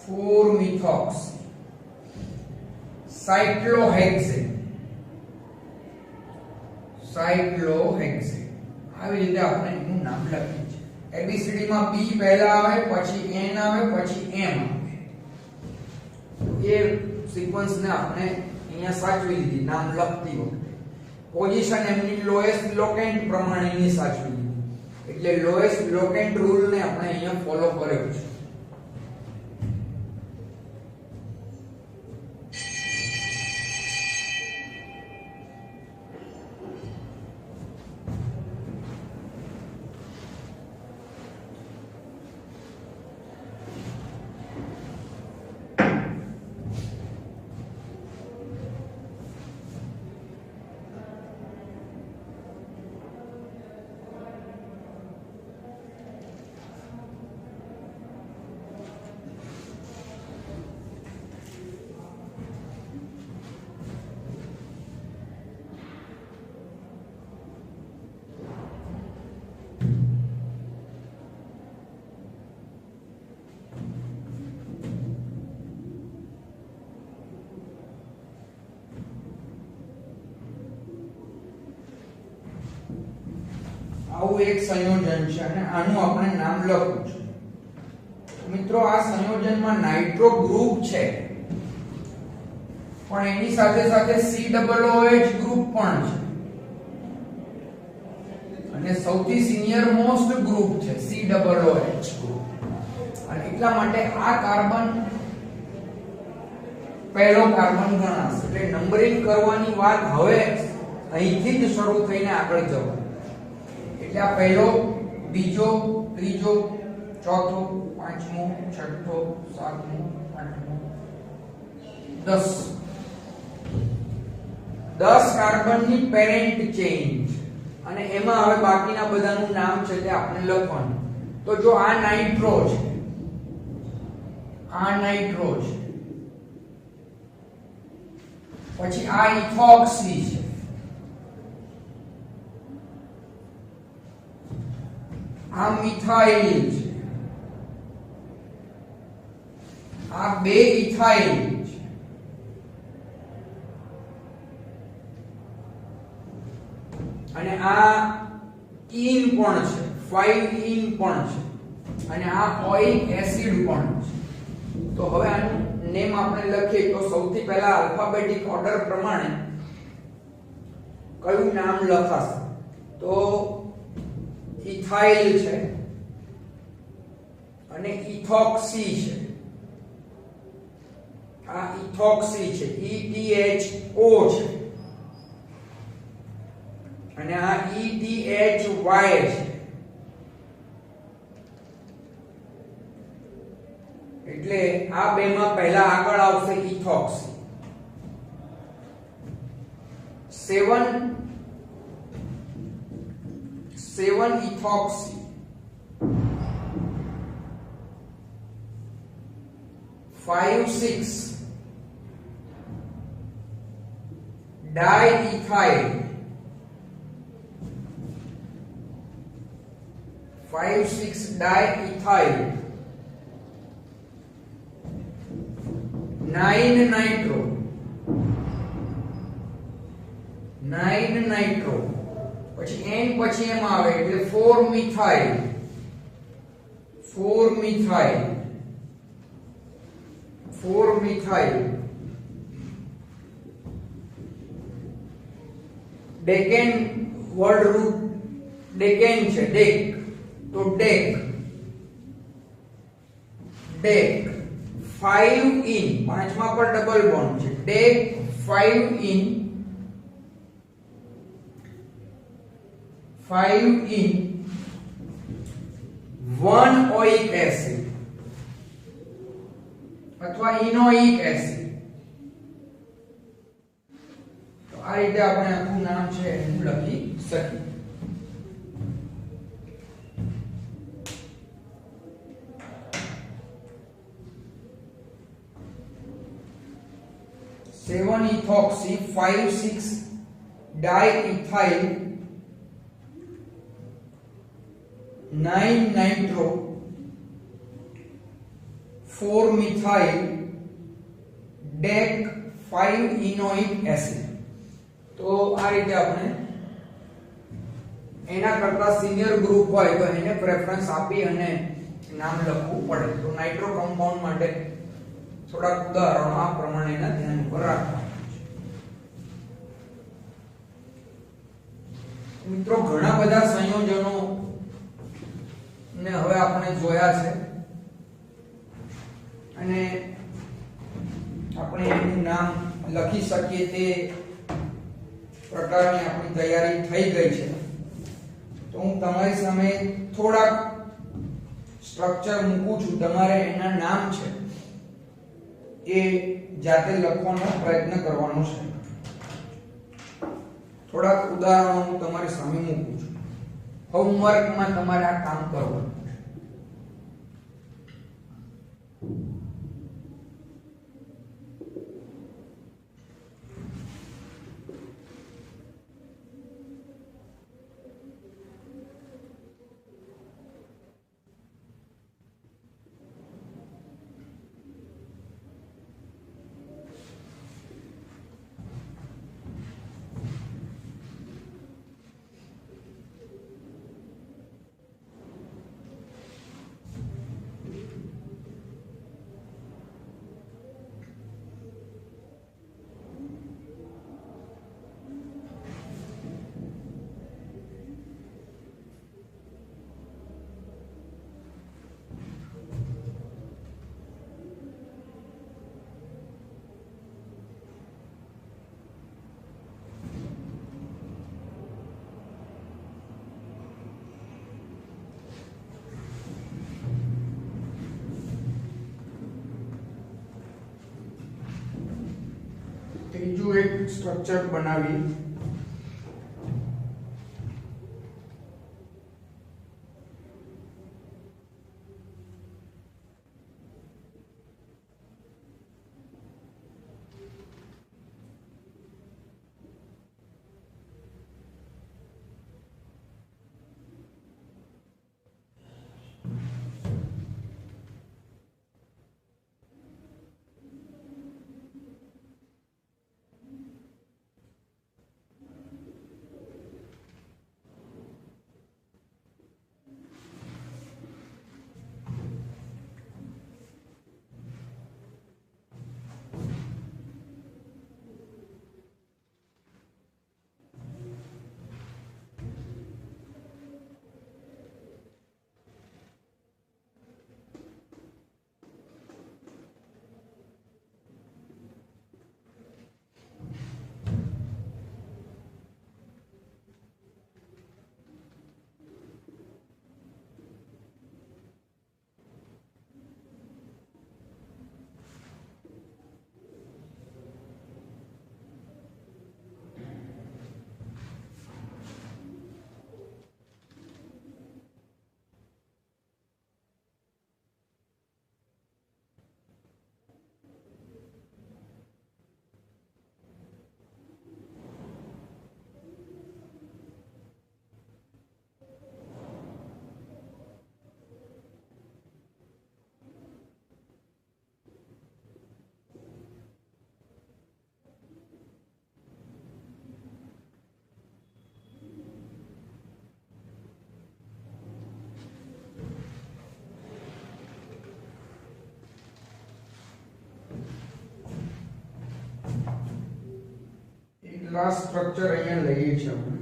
4 methoxy, સાયક્લોહેક્સેન, સાયક્લોહેક્સેન. આવી રીતે આપણે એનું નામ લખીએ છીએ. એબીસીડી માં P પહેલા આવે, પછી N આવે, પછી M આવે. એ સિક્વન્સ ને આપણે અહીંયા સાચવી લીધી નામ લખતી વખતે. પોઝિશન એમની લોએસ્ટ લોકેન્ટ પ્રમાણેની સાચવી લીધી. એટલે લોએસ્ટ લોકેન્ટ રૂલ ને આપણે અહીંયા ફોલો કર્યો છે. આવું એક સંયોજન છે અને આનું આપણે નામ લખવું છે. મિત્રો આ સંયોજનમાં નાઇટ્રો ગ્રુપ છે, પણ એની સાથે સાથે COOH ગ્રુપ પણ છે અને સૌથી સિનિયર મોસ્ટ ગ્રુપ છે COOH ગ્રુપ. અને એટલા માટે આ કાર્બન પહેલો કાર્બન ગણાશે. એટલે નંબરિંગ કરવાની વાત હવે અહીંથી જ શરૂ થઈને આગળ જવાનું. એટલે આ પહેલો, બીજો, ત્રીજો, ચોથો, પાંચમો, છઠ્ઠો, સાતમો, આઠમો, 10 કાર્બનની પેરેન્ટ ચેઇન. અને એમાં હવે બાકીના બધાનું નામ છે તે આપણે લખવાનું. તો જો આ નાઇટ્રો છે, આ નાઇટ્રો છે, પછી આ ઇથોક્સી છે, આ મિથાઇલ છે, આ 2 ઇથાઇલ છે, અને આ ઈન પણ છે, 5 ઈન પણ છે, અને આ ઓઇક એસિડ પણ છે. તો હવે આનું નેમ આપણે લખીએ તો સૌથી પહેલા આલ્ફાબેટિક ઓર્ડર પ્રમાણે કયું નામ લખાશે? તો ઇથાઇલ છે અને ઇથોક્સી છે. આ ઇથોક્સી છે, ETHO છે, અને આ ETHY છે. એટલે આ બે માં પહેલા આગળ આવશે ethoxy. 7 ethoxy, 5,6 diethyl, 5,6 diethyl, 9 nitro, 9 nitro, પછી N પછી એમ આવે એટલે 4 methyl, 4 methyl, 4 methyl. Decane word root decane છે, ડેક, તો ડેક, ડેક 5 ઇન, પાંચમા પર ડબલ બોન્ડ છે, dec 5 ene, 5 in 1 oic acid અથવા ઇનોઇક એસિડ. તો આ રીતે આપણે આખું નામ છે એનું લખી શકીએ. Seven ethoxy, 5,6 diethyl, 9 nitro, 4 methyl, DEC 5 enoic acid. તો આ રીતે આપણે એના કરતા સિનિયર ગ્રુપ હોય તો એને પ્રેફરન્સ આપી અને નામ લખવું પડે. તો નાઇટ્રો કમ્પાઉન્ડ માટે થોડાક ઉદાહરણો આ પ્રમાણેના ધ્યાન ઉપર રાખવાના છે. મિત્રો ઘણા બધા સંયોજનો ને હવે આપણે જોયા છે અને આપણે એનું નામ લખી શકીએ તે પ્રકારની આપણી તૈયારી થઈ ગઈ છે. તો હું તમારી સામે થોડાક સ્ટ્રક્ચર મૂકું છું, તમારે એના નામ છે એ જાતે લખવાનો પ્રયત્ન કરવાનો છે. થોડાક ઉદાહરણો હું તમારી સામે મૂકું છું. હોમવર્કમાં તમારે આ કામ કરવાનું. ત્રીજું એક સ્ટ્રક્ચર બનાવી ક્લાસ સ્ટ્રક્ચર અહીંયા લઈએ છીએ આપણે.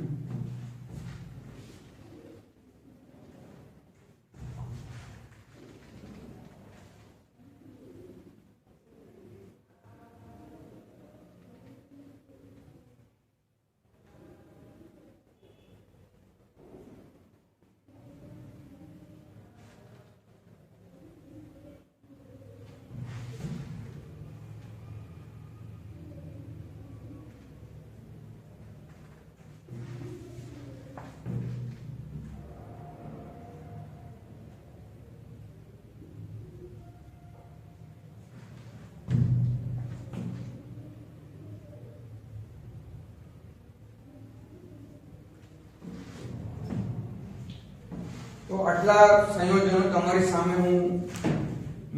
તો આટલા સંયોજનો તમારી સામે હું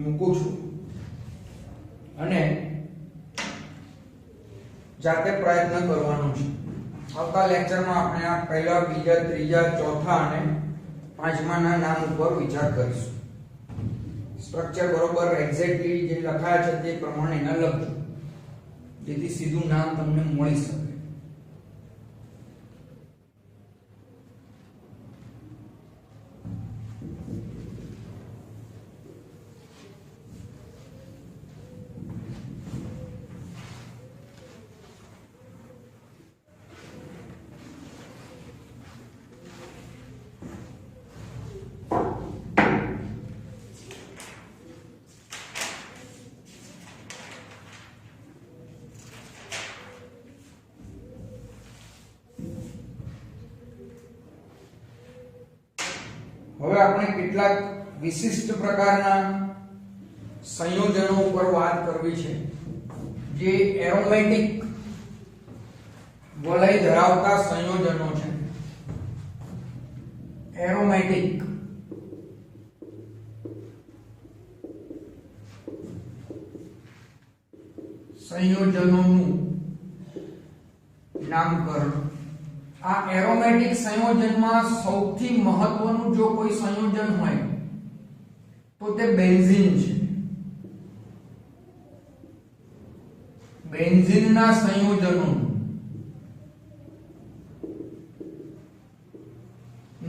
મૂકું છું અને જાતે પ્રયત્ન કરવાનો છે. આવતા લેક્ચરમાં આપણે આ પહેલા, બીજા, ત્રીજા, ચોથા અને પાંચમાના નામ ઉપર વિચાર કરીશું. સ્ટ્રક્ચર બરોબર એક્ઝેક્ટલી જે લખાયા છે તે પ્રમાણે ન લખજો, જેથી સીધું નામ તમને મળી શકે. હવે આપણે કેટલાક વિશિષ્ટ પ્રકારના સંયોજનો ઉપર વાત કરવી છે, જે એરોમેટિક વલય ધરાવતા સંયોજનો છે. એરોમેટિક સંયોજનોનું નામકરણ. આ એરોમેટિક સંયોજનમાં સૌથી મહત્વનું જો કોઈ સંયોજન હોય તો તે બેન્ઝીન છે. બેન્ઝીનના સંયોજનોનું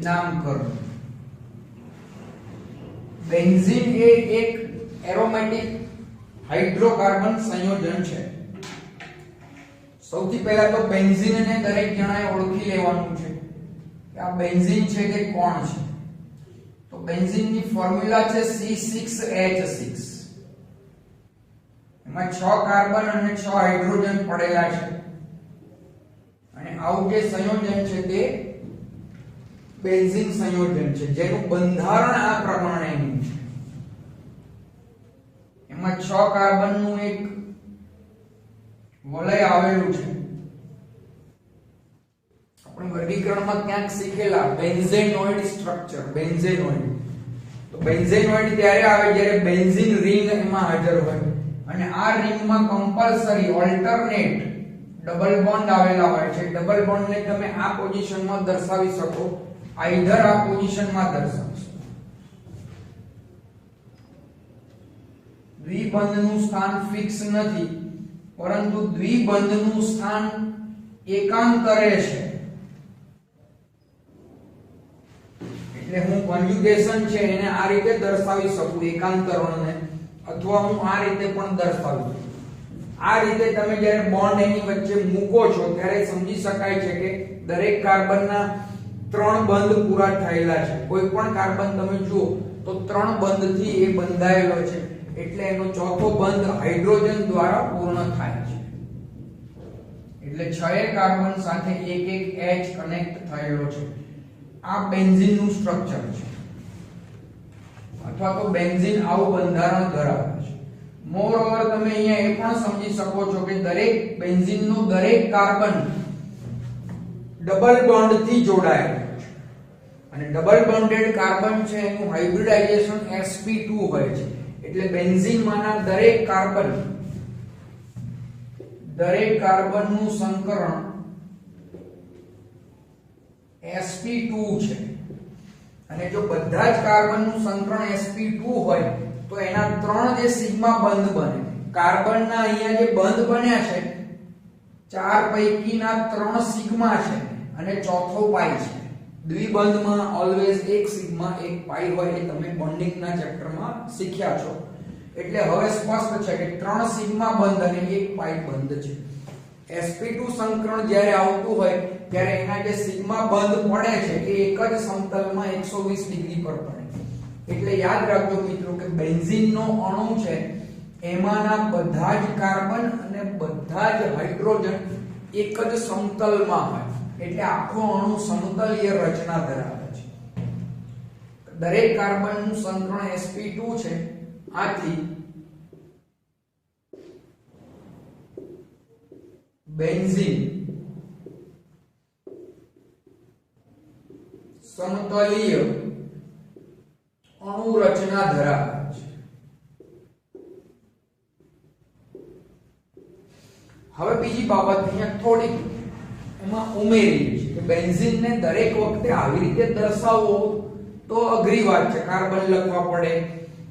નામકરણ. બેન્ઝીન એ એક એરોમેટિક હાઇડ્રોકાર્બન સંયોજન છે. સૌથી પહેલા તો બેન્ઝીનને દરેક જણાએ ઓળખી લેવાનું છે કે આ બેન્ઝીન છે કે કોણ છે. તો બેન્ઝીનની ફોર્મ્યુલા છે C6H6. એમાં 6 કાર્બન અને 6 હાઇડ્રોજન પડેલા છે, અને આવું જે સંયોજન છે તે બેન્ઝીન સંયોજન છે, જેનું બંધારણ આ પ્રમાણેનું છે. એમાં 6 કાર્બનનું એક વલય આવેલું છે. આપણે વર્ગીકરણમાં ક્યાંક શીખેલા બેન્ઝેનોઇડ સ્ટ્રક્ચર. બેન્ઝેનોઇડ તો બેન્ઝેનોઇડ ત્યારે આવે જ્યારે બેન્ઝીન રિંગ એમાં હાજર હોય, અને આ રિંગમાં કમ્પલસરી ઓલ્ટરનેટ ડબલ બોન્ડ આવેલા હોય છે. ડબલ બોન્ડને તમે આ પોઝિશનમાં દર્શાવી શકો, આઈધર આ પોઝિશનમાં દર્શાવી શકો. દ્વિબંધનું સ્થાન ફિક્સ નથી, પરંતુ દ્વિબંધનું સ્થાન એકાંતરે છે. એટલે હું કોન્જુગેશન છે એને આ રીતે દર્શાવી શકું, એકાંતરણને, અથવા હું આ રીતે પણ દર્શાવી શકું. આ રીતે તમે જ્યારે બોન્ડ એની વચ્ચે મૂકો છો ત્યારે સમજી શકાય છે કે દરેક કાર્બનના 3 બંધ પૂરા થયેલા છે. કોઈ પણ કાર્બન તમે જુઓ તો 3 બંધથી એ બંધાયેલો છે, એટલે એનો ચોથો બંધ હાઇડ્રોજન દ્વારા પૂર્ણ થાય છે. એટલે 6 કાર્બન સાથે એક H કનેક્ટ થયેલો છે. આ બેન્ઝીનનું સ્ટ્રક્ચર છે, અથવા તો બેન્ઝીન આવું બંધારણ ધરાવે છે. મોરઓવર તમે અહીંયા એ પણ સમજી શકો છો કે દરેક બેન્ઝીનનો દરેક કાર્બન ડબલ બોન્ડથી જોડાયેલો છે, અને ડબલ બોન્ડેડ કાર્બન છે એનું હાઇબ્રિડાઇઝેશન sp2 હોય છે. એટલે બેન્ઝીનમાંના દરેક કાર્બનનું સંકરણ sp2 છે, અને જો બધા જ કાર્બનનું સંકરણ sp2 હોય તો એના 3 જે સિગ્મા બંધ બને. કાર્બનના અહીંયા જે બંધ બન્યા છે 4 પૈકીના 3 સિગ્મા છે અને ચોથો પાઈ છે. દ્વિબંધમાં ઓલવેઝ એક સિગ્મા એક પાઈ હોય, એ તમે બોન્ડિંગના ચેપ્ટરમાં શીખ્યા છો. એટલે હવે સ્પષ્ટ છે કે 3 સિગ્મા બંધ અને 1 પાઈ બંધ છે. sp2 સંકરણ જ્યારે આવતું હોય ત્યારે એના જે સિગ્મા બંધ પડે છે એ એક જ સમતલમાં 120 ડિગ્રી પર પડે. એટલે યાદ રાખજો મિત્રો કે બેન્ઝીનનો અણુ છે એમાંના બધા જ કાર્બન અને બધા જ હાઇડ્રોજન એક જ સમતલમાં હોય, એટલે આખો અણુ સમતલીય રચના ધરાવે છે. દરેક કાર્બનનું સંકરણ sp2 છે. આથી બેન્ઝીન સમતલીય અણુ રચના ધરાવે છે. હવે બીજી બાબત અહીંયા થોડીક એમાં ઉમેરીએ છીએ કે બેન્ઝીનને દરેક વખતે આવી રીતે દર્શાવવો તો અઘરી વાત છે. કાર્બન લખવા પડે,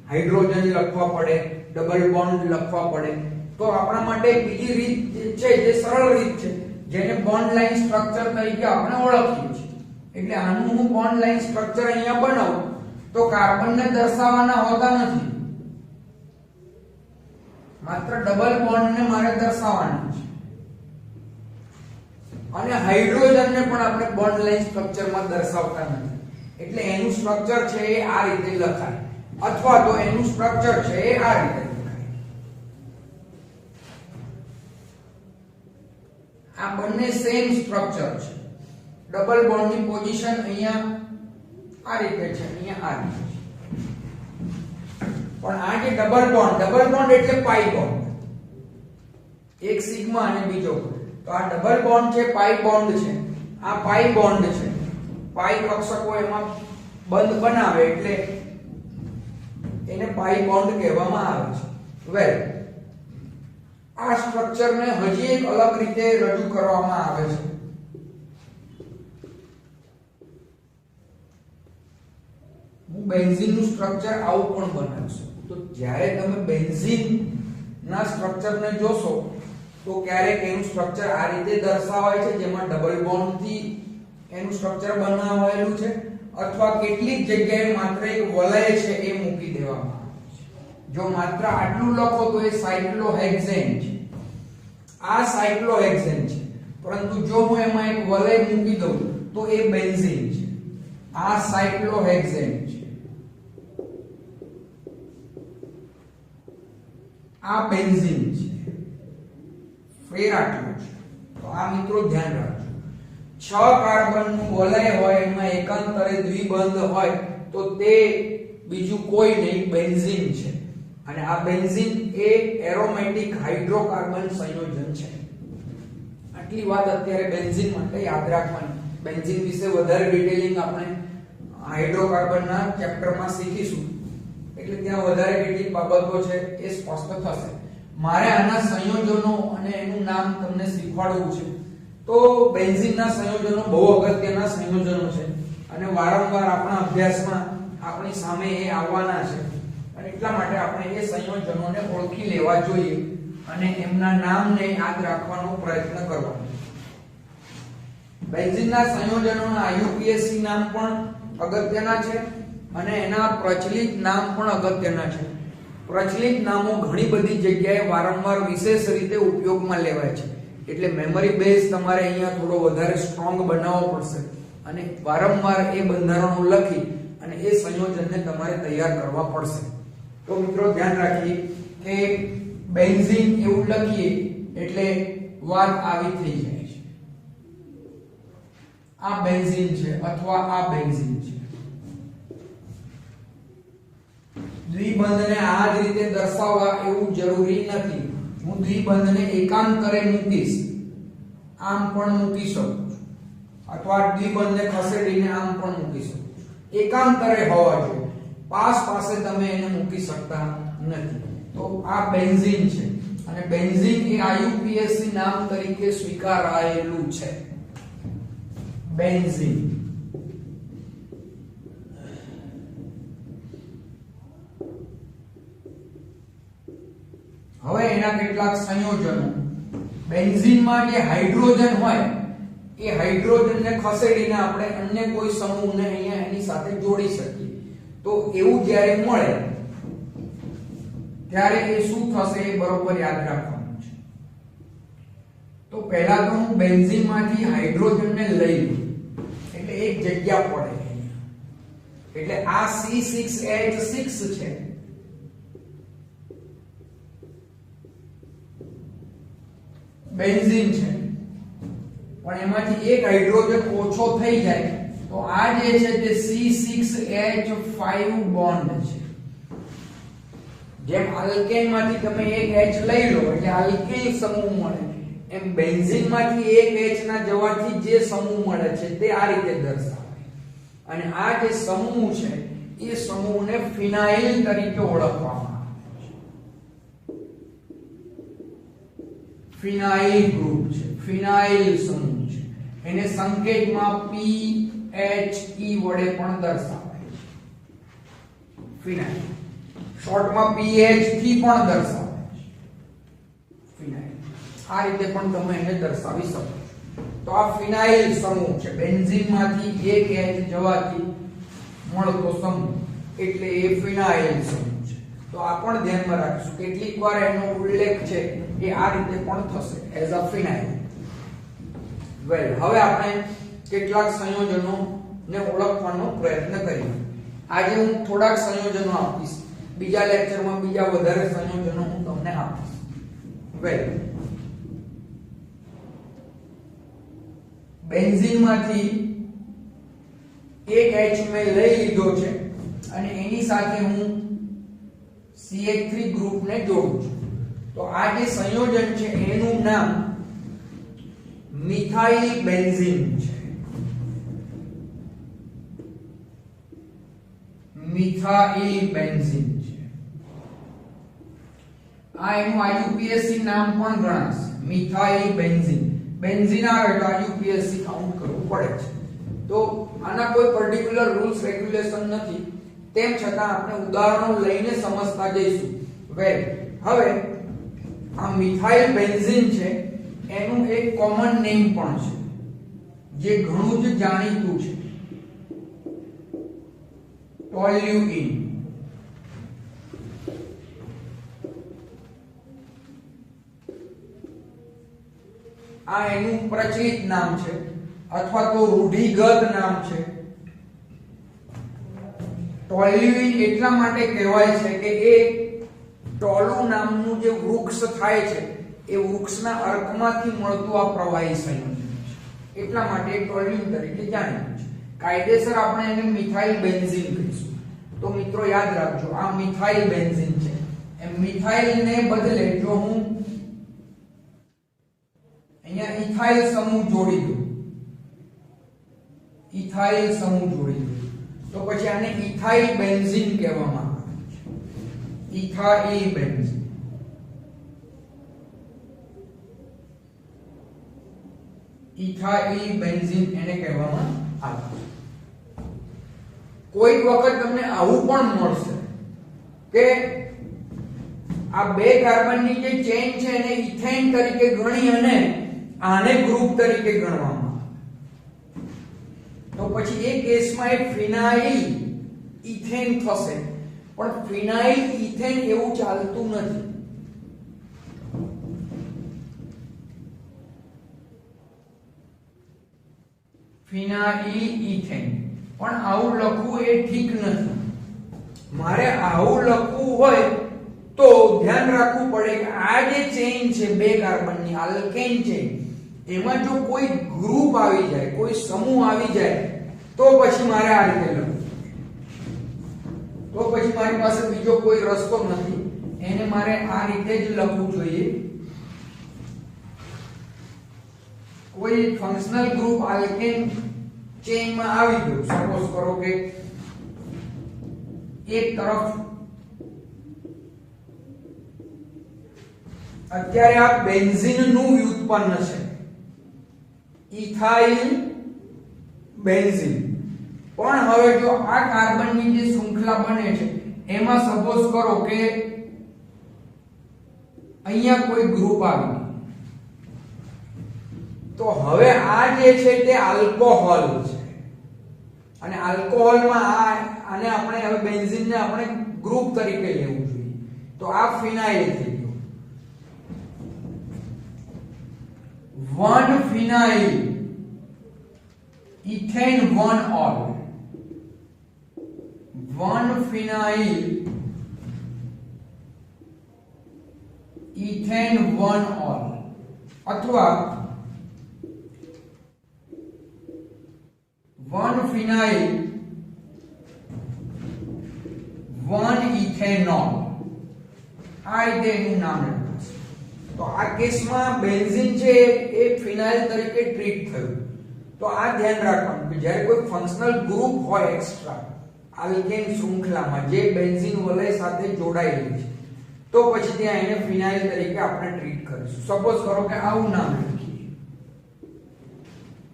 હાઇડ્રોજન લખવા પડે, ડબલ બોન્ડ લખવા પડે. તો આપણા માટે બીજી રીત છે જે સરળ રીત છે, જેને બોન્ડ લાઇન સ્ટ્રક્ચર તરીકે આપણે ઓળખીએ છીએ. એટલે આનું હું બોન્ડ લાઇન સ્ટ્રક્ચર અહીંયા બનાવું તો કાર્બનને દર્શાવવાના હોતા નથી, માત્ર ડબલ બોન્ડને મારે દર્શાવવાના છે. અને હાઇડ્રોજનને પણ આપણે બોન્ડ લાઇન સ્ટ્રક્ચરમાં દર્શાવતા નથી. એટલે એનું સ્ટ્રક્ચર છે એ આ રીતે લખાય, અથવા તો એનું સ્ટ્રક્ચર છે એ આ રીતે લખાય. આ બંને સેમ સ્ટ્રક્ચર છે. ડબલ બોન્ડની પોઝિશન અહીંયા આ રીતે છે, અહીંયા આ રીતે છે. પણ આ જે ડબલ બોન્ડ એટલે પાઈ બોન્ડ, એક સિગ્મા અને બીજો. તો આ ડબલ બોન્ડ છે, પાઈ બોન્ડ છે. આ પાઈ બોન્ડ છે, પાઈ કક્ષકો એમાં બંધ બનાવે એટલે એને પાઈ બોન્ડ કહેવામાં આવે છે. વેલ, આ સ્ટ્રક્ચરને હજી એક અલગ રીતે રજૂ કરવામાં આવે છે. હું બેન્ઝીનનું સ્ટ્રક્ચર આવું પણ બનાવીશું. તો જ્યારે તમે બેન્ઝીન ના સ્ટ્રક્ચરને જોશો તો ક્યારેક એનું સ્ટ્રક્ચર આ રીતે દર્શાવાય છે, જેમાં ડબલ બોન્ડ થી એનું સ્ટ્રક્ચર બનાવાયેલું છે, અથવા કેટલીક જગ્યાએ માત્ર એક વલય છે એ મૂકી દેવામાં આવે છે. જો માત્ર આટલું લખો તો એ સાયક્લોહેક્સેન છે, આ સાયક્લોહેક્સેન છે. પરંતુ જો હું એમાં એક વલય મૂકી દઉં તો એ બેન્ઝીન છે, આ સાયક્લોહેક્સેન છે, આ બેન્ઝીન છે. ફેર આટલું છે. તો આ મિત્રો ધ્યાન રાખજો, 6 કાર્બનનું વલય હોય એમાં એકાંતરે દ્વિબંધ હોય તો તે બીજું કોઈ નહીં, બેન્ઝીન છે. અને આ બેન્ઝીન એ એરોમેટિક હાઇડ્રોકાર્બન સંયોજન છે. આટલી વાત અત્યારે બેન્ઝીન માટે યાદ રાખવાની. બેન્ઝીન વિશે વધારે ડિટેલિંગ આપણે હાઇડ્રોકાર્બનના ચેપ્ટરમાં શીખીશું, એટલે ત્યાં વધારે કેટલીક બાબતો છે એ સ્પષ્ટ થશે. મારે આના સંયોજનો અને એનું નામ તમને શીખવાડવું છે. તો બેન્ઝીનના સંયોજનો બહુ અગત્યના સંયોજનો છે અને વારંવાર આપણા અભ્યાસમાં આપણી સામે એ આવવાના છે, અને એટલા માટે આપણે એ સંયોજનોને ઓળખી લેવા જોઈએ અને એમના નામને યાદ રાખવાનો પ્રયત્ન કરવાનો. બેન્ઝીનના સંયોજનોના IUPAC નામ પણ અગત્યના છે અને એના પ્રચલિત નામ પણ અગત્યના છે. પ્રચલિત નામો ઘણી બધી જગ્યાએ વારંવાર વિશેષ રીતે ઉપયોગમાં લેવાય છે, એટલે મેમરી બેઝ તમારે અહીંયા થોડો વધારે સ્ટ્રોંગ બનાવવો પડશે અને વારંવાર એ બંધારણો લખી અને એ સંયોજનને તમારે તૈયાર કરવા પડશે. તો મિત્રો ધ્યાન રાખીએ કે બેન્ઝીન એવું લખીએ એટલે વાત આવી થઈ જાય છે. આ બેન્ઝીન છે અથવા આ બેન્ઝીન છે. દ્વિબંધને આ જ રીતે દર્શાવવા એવું જરૂરી નથી. હું દ્વિબંધને એકાંતરે મૂકીશ, આમ પણ મૂકી શકું છું, અથવા દ્વિબંધને ખસેડીને આમ પણ મૂકી શકું છું. એકાંતરે હોવા જોઈએ, પાસ પાસે તમે એને મૂકી શકતા નથી. તો આ બેન્ઝીન છે અને બેન્ઝીન એ IUPAC નામ તરીકે સ્વીકારાયેલું છે. બેન્ઝીન. હવે એના કેટલાક સંયોજનો. બેન્ઝીનમાં જે હાઇડ્રોજન હોય એ હાઇડ્રોજનને ખસેડીને આપણે અન્ય કોઈ સમૂહને અહીંયા એની સાથે જોડી શકીએ. તો એવું જ્યારે મળે ત્યારે એ શું થશે એ બરોબર યાદ રાખવાનું છે. તો પહેલા તો હું બેન્ઝીનમાંથી હાઇડ્રોજનને લઈ લઉં એટલે એક જગ્યા પડે અહીંયા. એટલે આ C6H6 છે, બેન્ઝીન છે, પણ એમાંથી એક હાઇડ્રોજન ઓછો થઈ જાય તો આ જે છે તે C6H5 બોન્ડ છે. જેમ આલ્કેનમાંથી તમે એક H લઈ લો એટલે આલ્કિલ સમૂહ મળે, એમ બેન્ઝીનમાંથી એક H ના જવાથી જે સમૂહ મળે છે તે આ રીતે દર્શાવાય. અને આ જે સમૂહ છે એ સમૂહને ફિનાઇલ તરીકે ઓળખવામાં આવે છે. ફિનાઇલ ગ્રુપ છે, ફિનાઇલ સમૂહ છે. એને સંકેતમાં PHE વડે પણ દર્શાવાય છે ફિનાઇલ. શોર્ટમાં PH થી પણ દર્શાવાય છે ફિનાઇલ. આ રીતે પણ તમે એને દર્શાવી શકો છો. તો આ ફિનાઇલ સમૂહ છે, બેન્ઝીનમાંથી એક H જવાથી મળતો સમૂહ એટલે એ ફિનાઇલ સમૂહ છે. તો આ પણ ધ્યાનમાં રાખીશું. કેટલીક વાર એનો ઉલ્લેખ છે એ આ રીતે પણ થશે એઝ અ ફિનાઇલ. વેલ, હવે આપણે કેટલાક સંયોજનો ને ઓળખવાનો પ્રયત્ન કરીએ. આજે હું થોડાક સંયોજનો આપીશ, બીજા લેક્ચરમાં બીજા વધારે સંયોજનો હું તમને આપીશ. વેલ, બેન્ઝીનમાંથી એક H મેં લઈ લીધો છે અને એની સાથે હું CH3 ગ્રુપને જોડું છું. તો આ જે સંયોજન છે એનું નામ મિથાઇલ બેન્ઝીન છે. મિથાઇલ બેન્ઝીન છે. આ એનું IUPAC નામ પણ ગણાશે, મિથાઇલ બેન્ઝીન. બેન્ઝીન આવે તો IUPAC કાઉન્ટ કરવું પડે છે. તો આના કોઈ પર્ટિક્યુલર રૂલ્સ રેગ્યુલેશન નથી, તેમ છતાં આપણે ઉદાહરણો લઈને સમજતા જઈશું. વેલ, હવે આ મિથાઇલ બેન્ઝીન છે એનું એક કોમન નેમ પણ છે જે ઘણું જ જાણીતું છે, ટોલ્યુઇન. આ એનું પ્રચલિત નામ છે અથવા તો રૂઢિગત નામ છે. ટોલ્યુઇન એટલા માટે કહેવાય છે કે એ ટોલુ નામનું જે વૃક્ષ થાય છે એ વૃક્ષના અર્કમાંથી મળતું આ પ્રવાહી સંયોજન છે, એટલા માટે ટોલ્યુઇન તરીકે જાણીતું છે. કાયદેસર આપણે એને મિથાઇલ બેન્ઝીન કહીશું. તો મિત્રો યાદ રાખજો, આ મિથાઇલ બેન્ઝીન છે. એ મિથાઇલને બદલે જો હું અહીંયા ઇથાઇલ સમૂહ જોડી દઉં, ઇથાઇલ સમૂહ જોડી દઉં, તો પછી આને ઇથાઇલ બેન્ઝીન કહેવામાં આવે છે. Ethyl benzene. ઇથાઇલ બેન્ઝીન એને કહેવામાં આવે છે. કોઈક વખત તમને આવું પણ મળશે કે આ બે કાર્બનની જે ચેન છે એને ઇથેન તરીકે ગણી અને આને ગ્રુપ તરીકે ગણવામાં આવે. તો પછી એ કેસમાં એ ફિનાઇલ ઇથેન થશે. પણ ફિનાઇલ ઇથેન એવું ચાલતું નથી. ફિનાઇલ ઇથેન પણ આવું લખવું એ ઠીક નથી. મારે આવું લખવું હોય તો ધ્યાન રાખવું પડે કે આ જે ચેન છે બે કાર્બનની આલ્કેન ચેન, એમાં જો કોઈ ગ્રુપ આવી જાય, કોઈ સમૂહ આવી જાય તો પછી મારે આ રીતે લખવું. તો પછી મારી પાસે બીજો કોઈ રસ્તો નથી, એને મારે આ રીતે જ લખવું જોઈએ. કોઈ ફંક્શનલ ગ્રુપ આલ્કેન ચેનમાં આવી ગયું, સપોઝ કરો કે એક તરફ અત્યારે આ બેન્ઝીન નું વ્યુત્પન્ન છે, ઇથાઇલ બેન્ઝીન. પણ હવે જો આ કાર્બનની જે શૃંખલા બને છે એમાં સપોઝ કરો કે અહીંયા કોઈ ગ્રુપ આવી ગયું, તો હવે આ જે છે તે આલ્કોહોલ છે અને આલ્કોહોલમાં આને આપણે હવે બેન્ઝીનને આપણે ગ્રુપ તરીકે લેવું જોઈએ. તો આ ફિનાઇલ થઈ ગયો. 1 ફિનાઇલ ઇથેન 1 ઓલ. 1 ફિનાઇલ ઇથેન 1 ઓલ અથવા 1 ફિનાઇલ 1 ઇથેનોલ. આ રીતે એનું નામ લખાશે. તો આ કેસમાં બેન્ઝીન છે એ ફિનાઇલ તરીકે ટ્રીટ થયું. તો આ ધ્યાન રાખવાનું કે જ્યારે કોઈ ફંક્શનલ ગ્રુપ હોય એક્સ્ટ્રા આલ્કેન શૃંખલામાં જે બેન્ઝીન વલય સાથે જોડાયેલી છે, તો પછી ત્યાં એને ફિનાઇલ તરીકે આપણે ટ્રીટ કરીશું. સપોઝ કરો કે આવું નામ લખીએ,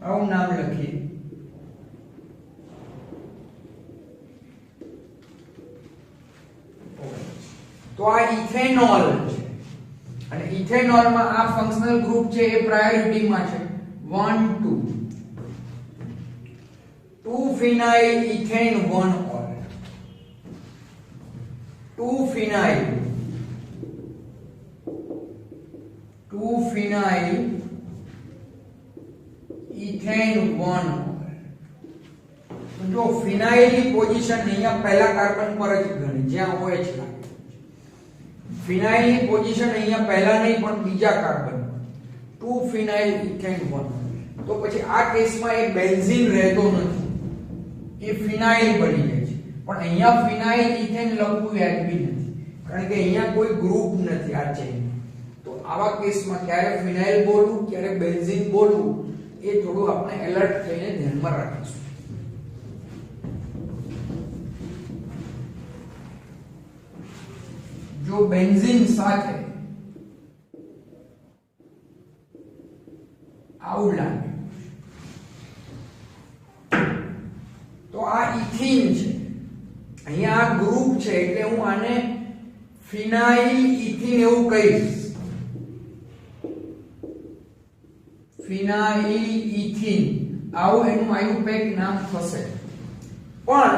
આવું નામ લખીએ. તો આ ઇથેનોલ છે અને ઇથેનોલ માં આ ફંક્શનલ ગ્રુપ છે એ પ્રાયોરિટી માં છે 1 2 phenyl ethane 1 ol 2 phenyl ethane 1 ol. જો ફિનાઇલ ની પોઝિશન અહીંયા પહેલા કાર્બન પર જ ગણી જ્યાં OH લાગે. ફિનાઇલ ની પોઝિશન અહીંયા પહેલા નહીં પણ બીજા કાર્બન પર 2 phenyl ethane 1 ol. તો પછી આ કેસમાં એ બેન્ઝીન રહેતો નથી, એ ફિનાઇલ બની જાય છે. પણ અહીંયા ફિનાઇલ ઇથેન લખવું વ્યાજબી નથી કારણ કે અહીંયા કોઈ ગ્રુપ નથી આ ચેઇન. તો આવા કેસમાં ક્યારે ફિનાઇલ બોલવું ક્યારે બેન્ઝીન બોલવું એ થોડું આપણે એલર્ટ થઈને ધ્યાનમાં રાખીશું. જો બેન્ઝીન સાથે આવું લાગે તો આ ઇથીન છે, અહીંયા આ ગ્રુપ છે એટલે હું આને ફિનાઇલ ઇથીન એવું કહીશ. ફિનાઇલ ઇથીન આવું એનું આયુપેક નામ થશે. પણ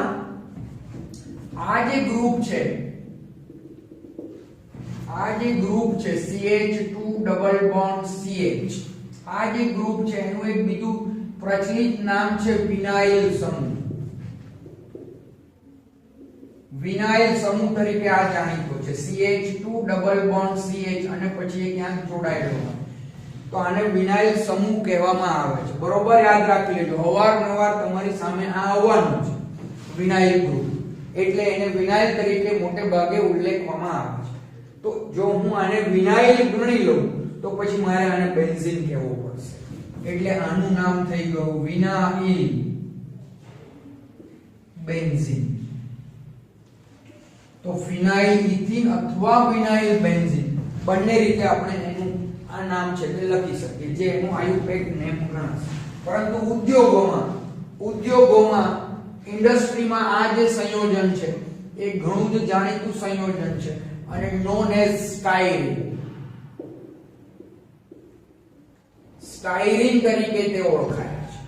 આ જે ગ્રુપ છે CH2 ડબલ બોન્ડ CH, આ જે ગ્રુપ છે એનું એક બીજું પ્રચલિત નામ છે વિનાઇલ સમૂહ. વિનાઇલ સમૂહ તરીકે આ જાણીતો છે. CH2 ડબલ બોન્ડ CH અને પછી એ ક્યાંક જોડાયેલો હોય તો આને વિનાઇલ સમૂહ કહેવામાં આવે છે. બરોબર યાદ રાખી લેજો, અવારનવાર તમારી સામે આ આવવાનું છે વિનાઇલ ગ્રુપ, એટલે એને વિનાઇલ તરીકે મોટે ભાગે ઉલ્લેખવામાં આવે છે. તો જો હું આને વિનાઇલ ગણી લઉં તો પછી મારે આને બેન્ઝીન કહેવું પડશે, એટલે આનું નામ થઈ ગયું વિનાઇલ બેન્ઝીન. તો ફિનાઇલ ઇથીન અથવા વિનાઇલ બેન્ઝીન બંને રીતે આપણે એનું આ નામ છે તે લખી શકીએ, જે એનું આયુપેક નેમ ગણાશે. પરંતુ ઉદ્યોગોમાં ઇન્ડસ્ટ્રીમાં આ જે સંયોજન છે એ ઘણું જ જાણીતું સંયોજન છે અને નોન એઝ સ્ટાયરીન તરીકે તે ઓળખાય છે.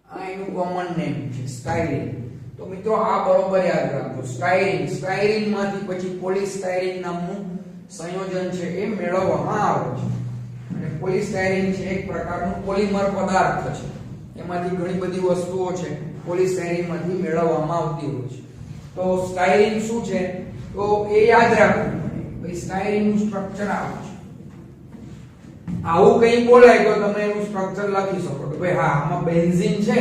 આ એનું કોમન નેમ છે સ્ટાયરીન. તો મિત્રો આ બરોબર યાદ રાખજો, સ્ટાયરીન માંથી પછી પોલિસ્ટાયરીન નામનું સંયોજન છે એ મેળવવામાં આવે છે. અને પોલિસ્ટાયરીન છે એક પ્રકારનું પોલિમર પદાર્થ છે, એમાંથી ઘણી બધી વસ્તુઓ છે પોલિસ્ટાયરીન માંથી મેળવવામાં આવતી હોય છે. તો સ્ટાયરીન શું છે તો એ યાદ રાખવું પડે. ભાઈ સ્ટાયરીન નું સ્ટ્રક્ચર આવું છે, આવું કંઈ બોલાય તો તમે એનું સ્ટ્રક્ચર લખી શકો કે ભાઈ હા આમાં બેન્ઝીન છે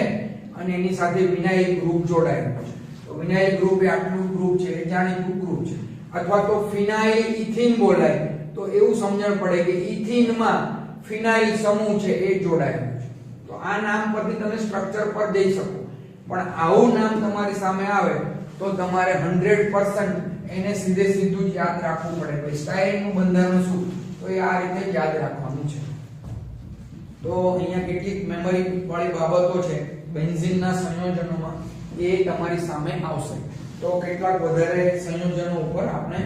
અને એની સાથે વિનાઇલ ગ્રુપ જોડાયેલું છે. તો વિનાઇલ ગ્રુપ એ આટલું ગ્રુપ છે, એ જાણીતું ગ્રુપ છે. અથવા તો ફિનાઇલ ઇથીન બોલાય તો એવું સમજણ પડે કે ઇથીન માં ફિનાઇલ સમૂહ છે એ જોડાયેલો છે. તો આ નામ પરથી તમે સ્ટ્રક્ચર પર જઈ શકો, પણ આવું નામ તમારી સામે આવે તો તમારે 100% એને સીધું જ યાદ રાખવું પડે. ભાઈ સ્ટાયરીન નું બંધારણ શું, તો એ આ રીતે જ યાદ રાખવાનું છે. તો અહીંયા કેટલીક મેમરી વાળી બાબતો છે બેન્ઝીનના સંયોજનોમાં, એ તમારી સામે આવશે. તો કેટલાક વધારે સંયોજનો ઉપર આપણે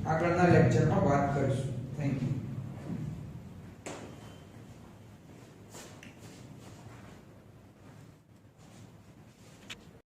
આગળના લેક્ચરમાં વાત કરીશું. Thank you.